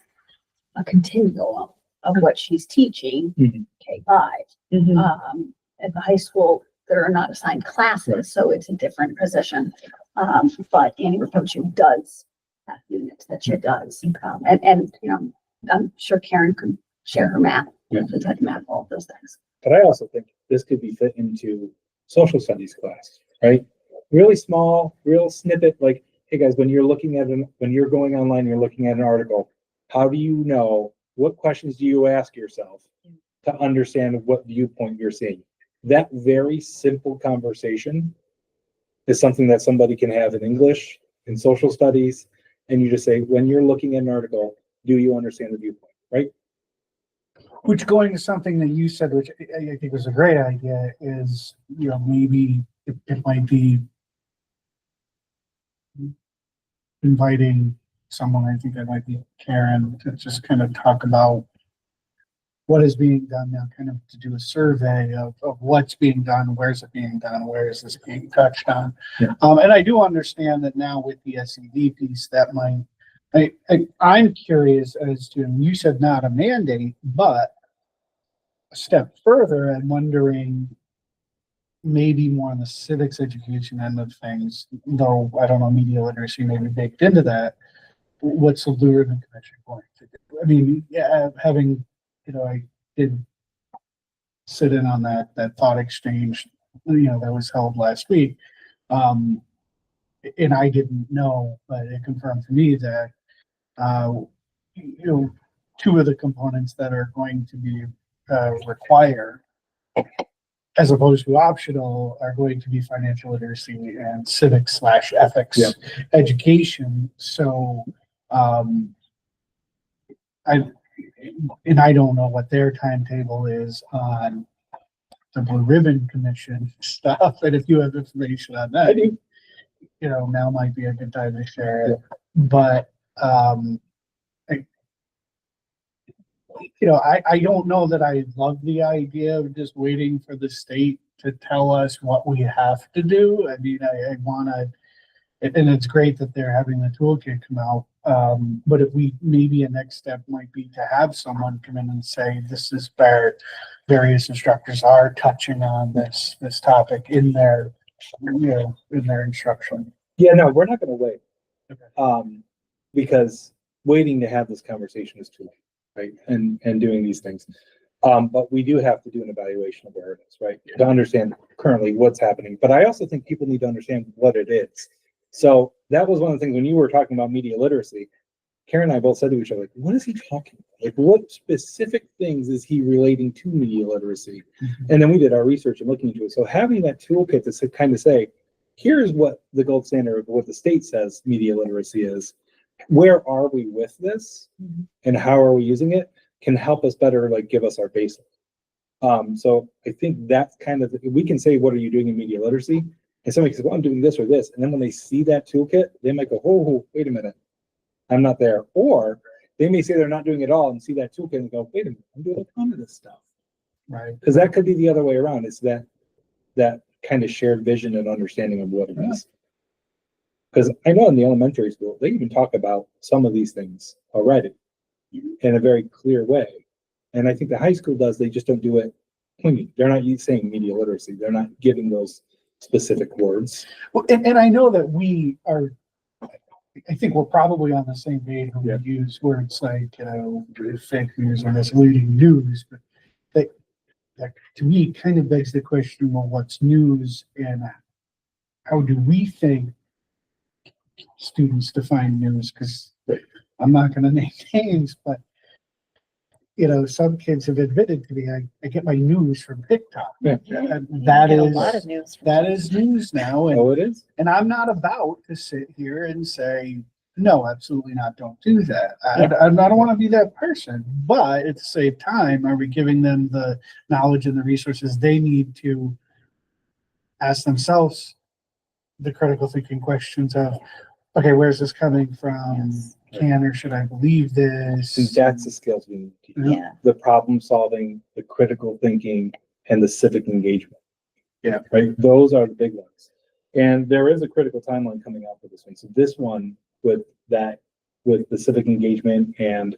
a continuum of what she's teaching Mhm. K-5. Mhm. At the high school, there are not assigned classes, so it's a different position. But annual coaching does have units that she does. And, you know, I'm sure Karen could share her math, the type of math, all of those things. But I also think this could be fit into social studies class, right? Really small, real snippet, like, hey guys, when you're looking at when you're going online, you're looking at an article, how do you know, what questions do you ask yourself to understand what viewpoint you're seeing? That very simple conversation is something that somebody can have in English, in social studies, and you just say, when you're looking at an article, do you understand the viewpoint, right? Which, going to something that you said, which I think was a great idea, is, you know, maybe it might be inviting someone, I think that might be Karen, to just kind of talk about what is being done now, kind of to do a survey of what's being done, where's it being done, where is this being touched on. Yeah. And I do understand that now with the SED piece, that might, I'm curious as to, you said not a mandate, but a step further, I'm wondering maybe more on the civics education end of things, though I don't know, media literacy may be baked into that. What's the Lutheran Commission going to do? I mean, yeah, having, you know, I did sit in on that thought exchange, you know, that was held last week. And I didn't know, but it confirmed to me that, you know, two of the components that are going to be required, as opposed to optional, are going to be financial literacy and civics/ethics education. So, I don't know what their timetable is on the Blue Ribbon Commission stuff, and if you have information on that, you know, now might be a good time to share it. But, I don't know that I love the idea of just waiting for the state to tell us what we have to do. I mean, I wanna, and it's great that they're having the toolkit come out. But if we, maybe a next step might be to have someone come in and say, this is where various instructors are touching on this topic in their, you know, in their instruction. Yeah, no, we're not gonna wait. Okay. Because waiting to have this conversation is too late, right? And doing these things. But we do have to do an evaluation of where it is, right? To understand currently what's happening. But I also think people need to understand what it is. So that was one of the things when you were talking about media literacy, Karen and I both said to each other, like, what is he talking about? Like, what specific things is he relating to media literacy? Mm-hmm. And then we did our research and looking into it. So having that toolkit to kind of say, here's what the gold standard of what the state says media literacy is. Where are we with this and how are we using it can help us better, like give us our baseline. So I think that's kind of, we can say, what are you doing in media literacy? And somebody says, well, I'm doing this or this. And then when they see that toolkit, they might go, oh, wait a minute, I'm not there. Or they may say they're not doing it all and see that toolkit and go, wait a minute, I'm doing a ton of this stuff. Right. Because that could be the other way around. It's that kind of shared vision and understanding of what it is. Because I know in the elementary school, they even talk about some of these things already in a very clear way. And I think the high school does, they just don't do it pointing. They're not saying media literacy. They're not giving those specific words. Well, and I know that we are, I think we're probably on the same page when we use words like, you know, fake news or misleading news, but that to me kind of begs the question, well, what's news and how do we think students define news? Because I'm not going to name names, but you know, some kids have admitted to me, I get my news from TikTok. Yeah. And Get a lot of news. that is news now. And, Oh, it is? and I'm not about to sit here and say, no, absolutely not, don't do that. I don't want to be that person. But at the same time, are we giving them the knowledge and the resources they need to ask themselves the critical thinking questions of, okay, where's this coming from? Yes. Can or should I believe this? And that's the skills we need to teach. Yeah. The problem solving, the critical thinking, and the civic engagement. Yeah. Right. Those are the big ones. And there is a critical timeline coming out for this one. So this one with the civic engagement and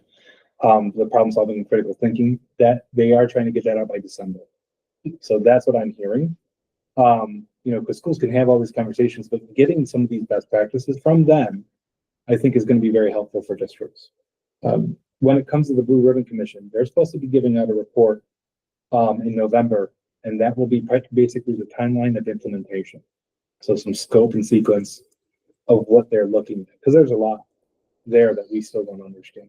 the problem solving and critical thinking, that they are trying to get that out by December. So that's what I'm hearing. Because schools can have all these conversations, but getting some of these best practices from them, I think is going to be very helpful for districts. When it comes to the Blue Ribbon Commission, they're supposed to be giving out a report in November, and that will be basically the timeline of implementation. So some scope and sequence of what they're looking at, because there's a lot there that we still don't understand.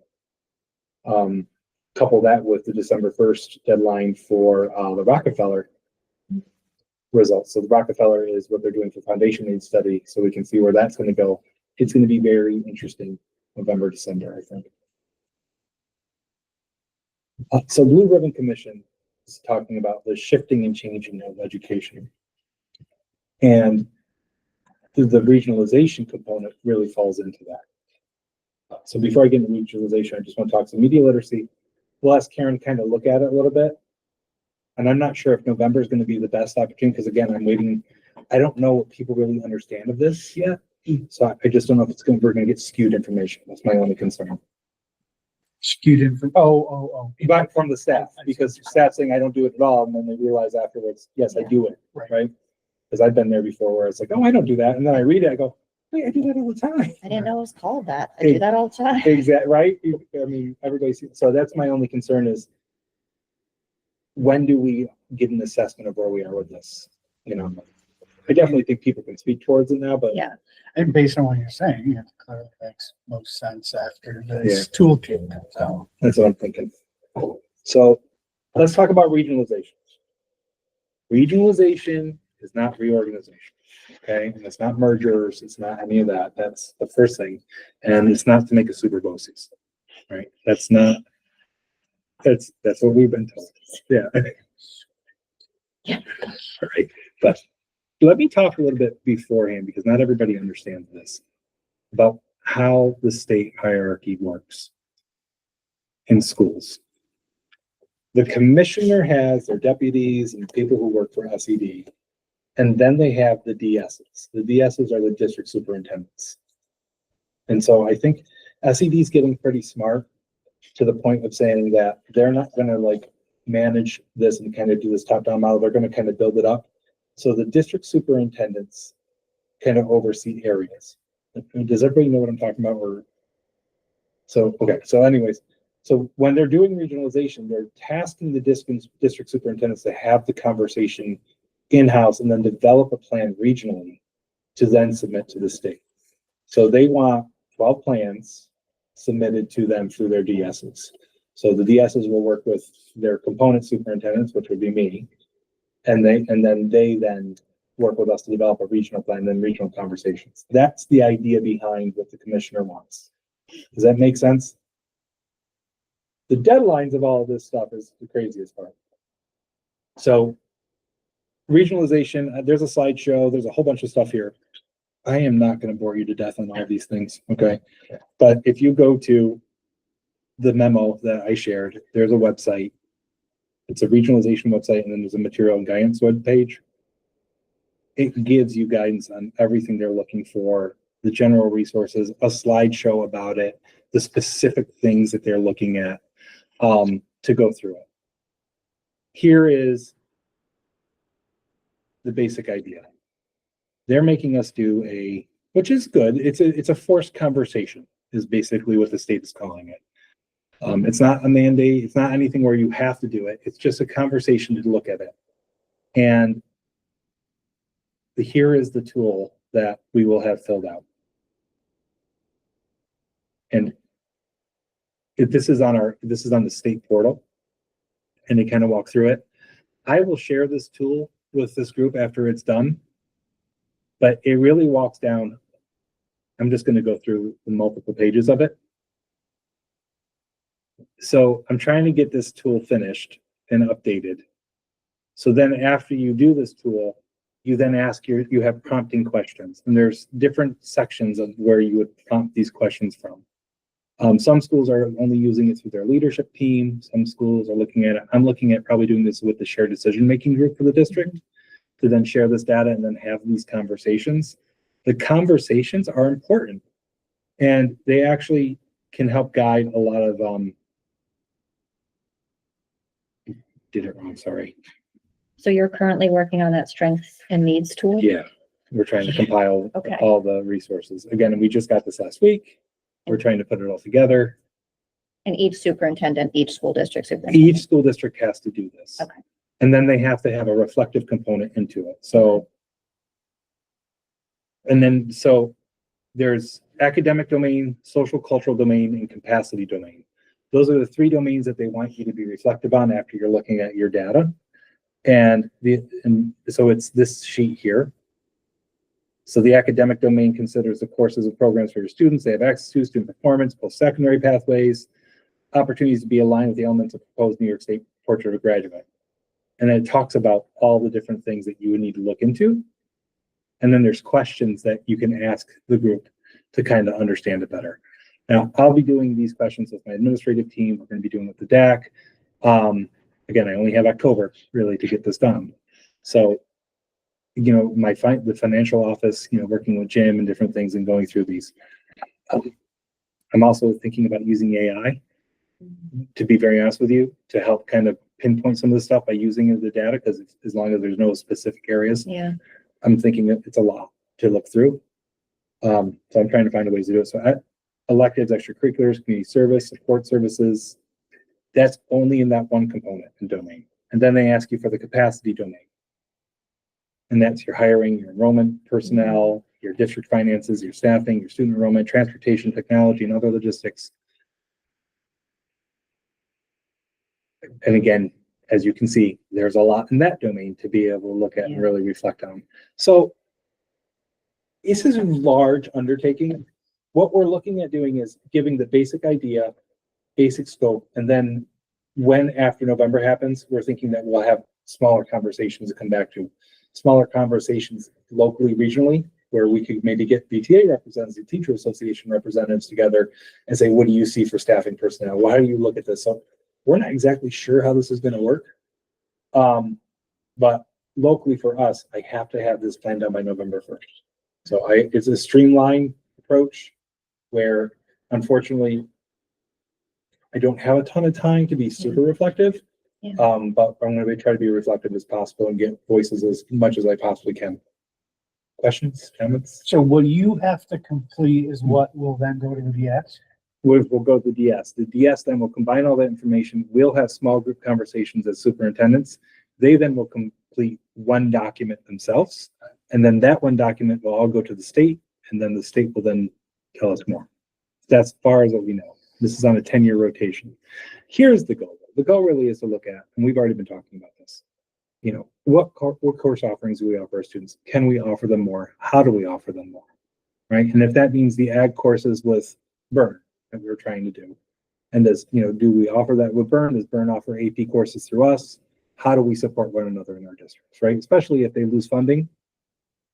Couple that with the December 1st deadline for the Rockefeller results. So the Rockefeller is what they're doing for foundation aid study, so we can see where that's going to go. It's going to be very interesting, November, December, I think. So Blue Ribbon Commission is talking about the shifting and changing of education. And the regionalization component really falls into that. So before I get into regionalization, I just want to talk some media literacy. We'll ask Karen to kind of look at it a little bit. And I'm not sure if November is going to be the best opportunity, because again, I'm waiting. I don't know what people really understand of this yet. So I just don't know if we're going to get skewed information. That's my only concern. Skewed in. Oh. Back from the staff, because staff saying I don't do it at all, and then they realize afterwards, yes, I do it, right? Because I've been there before where it's like, oh, I don't do that. And then I read it, I go, wait, I do that all the time. I didn't know it was called that. I do that all the time. Exactly, right? I mean, everybody's, so that's my only concern is, when do we get an assessment of where we are with this? I definitely think people can speak towards it now, but Yeah. And based on what you're saying, it clearly makes most sense after this toolkit comes out. that's what I'm thinking. So let's talk about regionalization. Regionalization is not reorganization, okay? And it's not mergers, it's not any of that. That's the first thing. And it's not to make a super BOCES, right? That's what we've been told. Yeah. Yeah. All right. But let me talk a little bit beforehand, because not everybody understands this, about how the state hierarchy works in schools. The commissioner has their deputies and people who work for SED, and then they have the DSs. The DSs are the district superintendents. And so I think SED is getting pretty smart to the point of saying that they're not going to manage this and kind of do this top-down model. They're going to kind of build it up. So the district superintendents kind of oversee areas. Does everybody know what I'm talking about? Okay. So anyways, so when they're doing regionalization, they're tasking the district superintendents to have the conversation in-house and then develop a plan regionally to then submit to the state. So they want 12 plans submitted to them through their DSs. So the DSs will work with their component superintendents, which would be me, and then they work with us to develop a regional plan, and then regional conversations. That's the idea behind what the commissioner wants. Does that make sense? The deadlines of all of this stuff is the craziest part. So regionalization, there's a slideshow, there's a whole bunch of stuff here. I am not going to bore you to death on all these things, okay? But if you go to the memo that I shared, there's a website. It's a regionalization website, and then there's a material and guidance web page. It gives you guidance on everything they're looking for, the general resources, a slideshow about it, the specific things that they're looking at to go through it. Here is the basic idea. They're making us do which is good. It's a forced conversation is basically what the state is calling it. It's not a mandate. It's not anything where you have to do it. It's just a conversation to look at it. And here is the tool that we will have filled out. And this is on the state portal, and they kind of walk through it. I will share this tool with this group after it's done, but it really walks down. I'm just going to go through the multiple pages of it. So I'm trying to get this tool finished and updated. So then after you do this tool, you then you have prompting questions, and there's different sections of where you would prompt these questions from. Some schools are only using it through their leadership team. Some schools are looking at it. I'm looking at probably doing this with the shared decision-making group for the district to then share this data and then have these conversations. The conversations are important, and they actually can help guide a lot of, did it wrong, sorry. So you're currently working on that strengths and needs tool? Yeah, we're trying to compile Okay. all the resources. Again, and we just got this last week. We're trying to put it all together. And each superintendent, each school district superintendent? Each school district has to do this. Okay. And then they have to have a reflective component into it. So, and then, so there's academic domain, social cultural domain, and capacity domain. Those are the three domains that they want you to be reflective on after you're looking at your data. And so it's this sheet here. So the academic domain considers the courses and programs for your students. They have access to student performance, post-secondary pathways, opportunities to be aligned with the elements of proposed New York State Portrait of a Graduate. And then it talks about all the different things that you would need to look into. And then there's questions that you can ask the group to kind of understand it better. Now, I'll be doing these questions with my administrative team. We're going to be doing with the DAC. Again, I only have October really to get this done. So, you know, the financial office, you know, working with Jim and different things and going through these. I'm also thinking about using AI, to be very honest with you, to help kind of pinpoint some of the stuff by using the data, because as long as there's no specific areas, Yeah. I'm thinking that it's a lot to look through. So I'm trying to find ways to do it. So electives, extracurriculars, community service, support services, that's only in that one component and domain. And then they ask you for the capacity domain. And that's your hiring, your enrollment, personnel, your district finances, your staffing, your student enrollment, transportation, technology, and other logistics. And again, as you can see, there's a lot in that domain to be able to look at and really reflect on. So this is a large undertaking. What we're looking at doing is giving the basic idea, basic scope, and then when after November happens, we're thinking that we'll have smaller conversations to come back to. Smaller conversations locally, regionally, where we could maybe get BTA representatives, teacher association representatives together and say, what do you see for staffing personnel? Why do you look at this? So we're not exactly sure how this is going to work. But locally for us, I have to have this planned done by November 1st. So it's a streamlined approach where unfortunately I don't have a ton of time to be super reflective. Yeah. But I'm going to try to be reflective as possible and get voices as much as I possibly can. Questions, comments? So what you have to complete is what will then go to the DS? We'll go to the DS. The DS then will combine all that information. We'll have small group conversations as superintendents. They then will complete one document themselves. And then that one document will all go to the state, and then the state will then tell us more. That's as far as what we know. This is on a 10-year rotation. Here's the goal. The goal really is to look at, and we've already been talking about this, you know, what course offerings do we offer our students? Can we offer them more? How do we offer them more? Right? And if that means the ag courses with Byrne that we're trying to do, and do we offer that with Byrne? Does Byrne offer AP courses through us? How do we support one another in our districts, right? Especially if they lose funding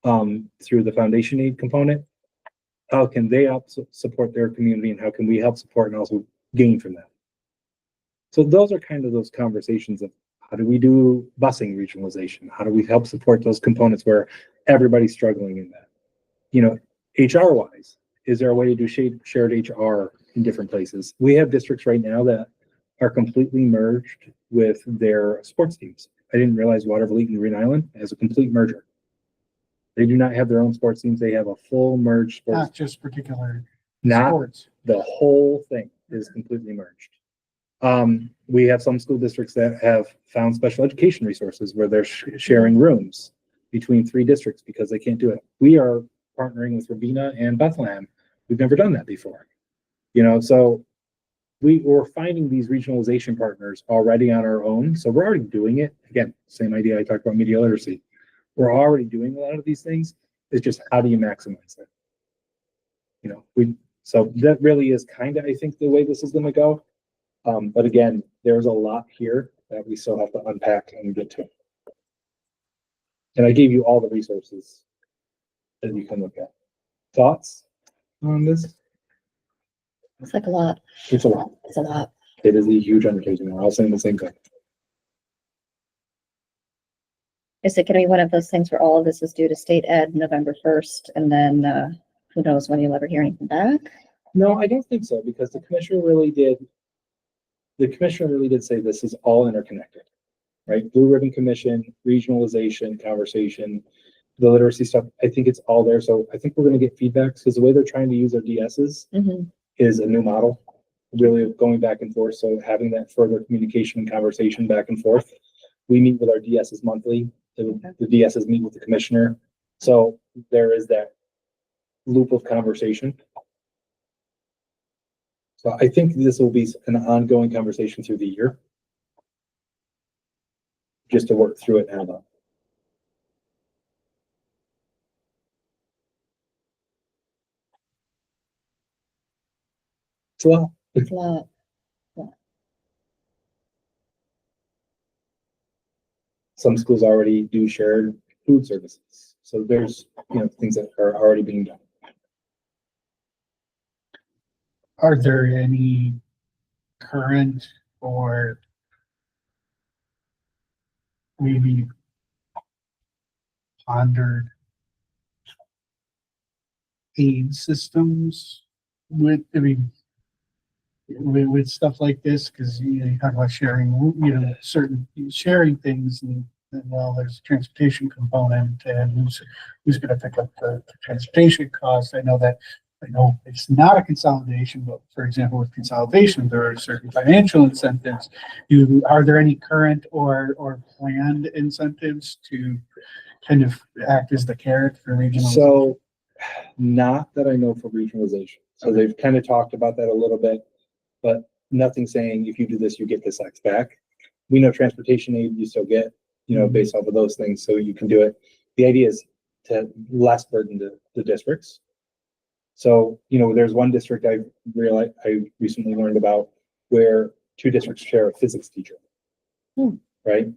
through the foundation aid component. How can they help support their community, and how can we help support and also gain from that? So those are kind of those conversations of how do we do busing regionalization? How do we help support those components where everybody's struggling in that? You know, HR wise, is there a way to do shared HR in different places? We have districts right now that are completely merged with their sports teams. I didn't realize Waterville and Green Island has a complete merger. They do not have their own sports teams. They have a full merged sports. Not just particular Not sports. the whole thing is completely merged. We have some school districts that have found special education resources where they're sharing rooms between 3 districts because they can't do it. We are partnering with Rabina and Bethlehem. We've never done that before. You know, so we're finding these regionalization partners already on our own. So we're already doing it. Again, same idea I talked about media literacy. We're already doing a lot of these things. It's just how do you maximize it? You know, so that really is kind of, I think, the way this is going to go. But again, there's a lot here that we still have to unpack and get to. And I gave you all the resources that you can look at. Thoughts on this? It's like a lot. It's a lot. It's a lot. It is a huge undertaking. We're all saying the same thing. Is it going to be one of those things where all of this is due to state ed November 1st, and then who knows when you'll ever hear anything back? No, I don't think so, because the commissioner really did say this is all interconnected. right? Blue Ribbon Commission, regionalization, conversation, the literacy stuff, I think it's all there. So I think we're gonna get feedbacks, because the way they're trying to use their DSs is a new model, really going back and forth. So having that further communication and conversation back and forth. We meet with our DSs monthly, the DSs meet with the commissioner. So there is that loop of conversation. So I think this will be an ongoing conversation through the year. Just to work through it now. It's a lot. It's a lot. Some schools already do shared food services. So there's, things that are already being done. Are there any current or maybe pondered aid systems with, with stuff like this? Because you talk about sharing, certain sharing things, and well, there's a transportation component, and who's going to pick up the transportation costs. I know it's not a consolidation, but for example, with consolidation, there are certain financial incentives. Are there any current or planned incentives to kind of act as the carrot for regional? So not that I know for regionalization. So they've kind of talked about that a little bit, but nothing saying if you do this, you get this X back. We know transportation aid you still get, based off of those things, so you can do it. The idea is to less burden the districts. So, there's one district I recently learned about where 2 districts share a physics teacher. Right?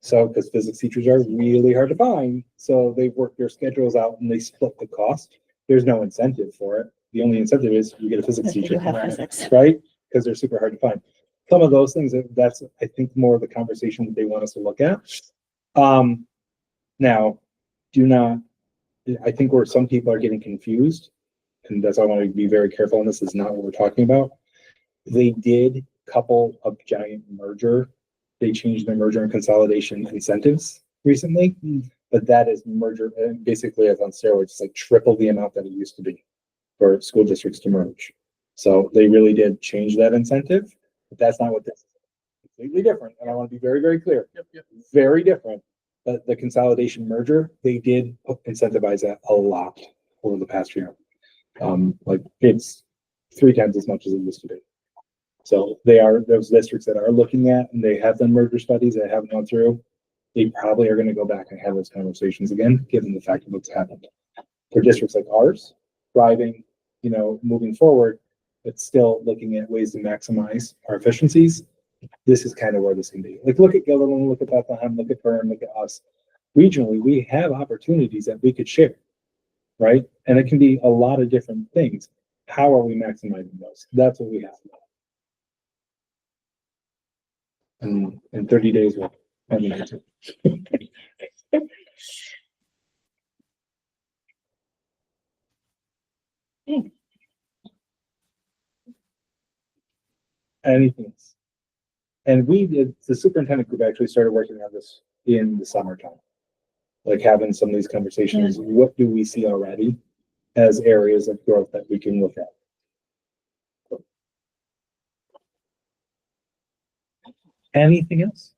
So, because physics teachers are really hard to find, so they've worked their schedules out and they split the cost. There's no incentive for it. The only incentive is you get a physics teacher, right? Because they're super hard to find. Some of those things, that's, I think, more of the conversation that they want us to look at. Now, I think where some people are getting confused, and that's why I want to be very careful on this, is not what we're talking about. They did couple a giant merger. They changed their merger and consolidation incentives recently, but that is merger, and basically it's on steroids. It's like triple the amount that it used to be for school districts to merge. So they really did change that incentive, but that's not what this is. Completely different, and I want to be very, very clear. Very different. But the consolidation merger, they did incentivize that a lot over the past year. Like it's 3 times as much as it used to be. So those districts that are looking at, and they have done merger studies that haven't gone through, they probably are going to go back and have those conversations again, given the fact of what's happened. For districts like ours, thriving, moving forward, but still looking at ways to maximize our efficiencies, this is kind of where this can be. Like, look at Gilderland, look at Bethlehem, look at Bern, look at us. Regionally, we have opportunities that we could share, right? And it can be a lot of different things. How are we maximizing those? That's what we have. And in 30 days, we'll have an answer. Anything else? And the superintendent group actually started working on this in the summertime, like having some of these conversations. What do we see already as areas of growth that we can look at? Anything else?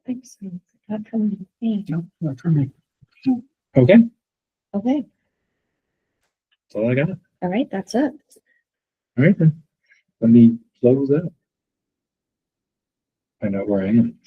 Thanks. Not from me. No, not for me. Okay, Okay, that's all I got. all right, that's it. All right, then. Let me close out. Find out where I am.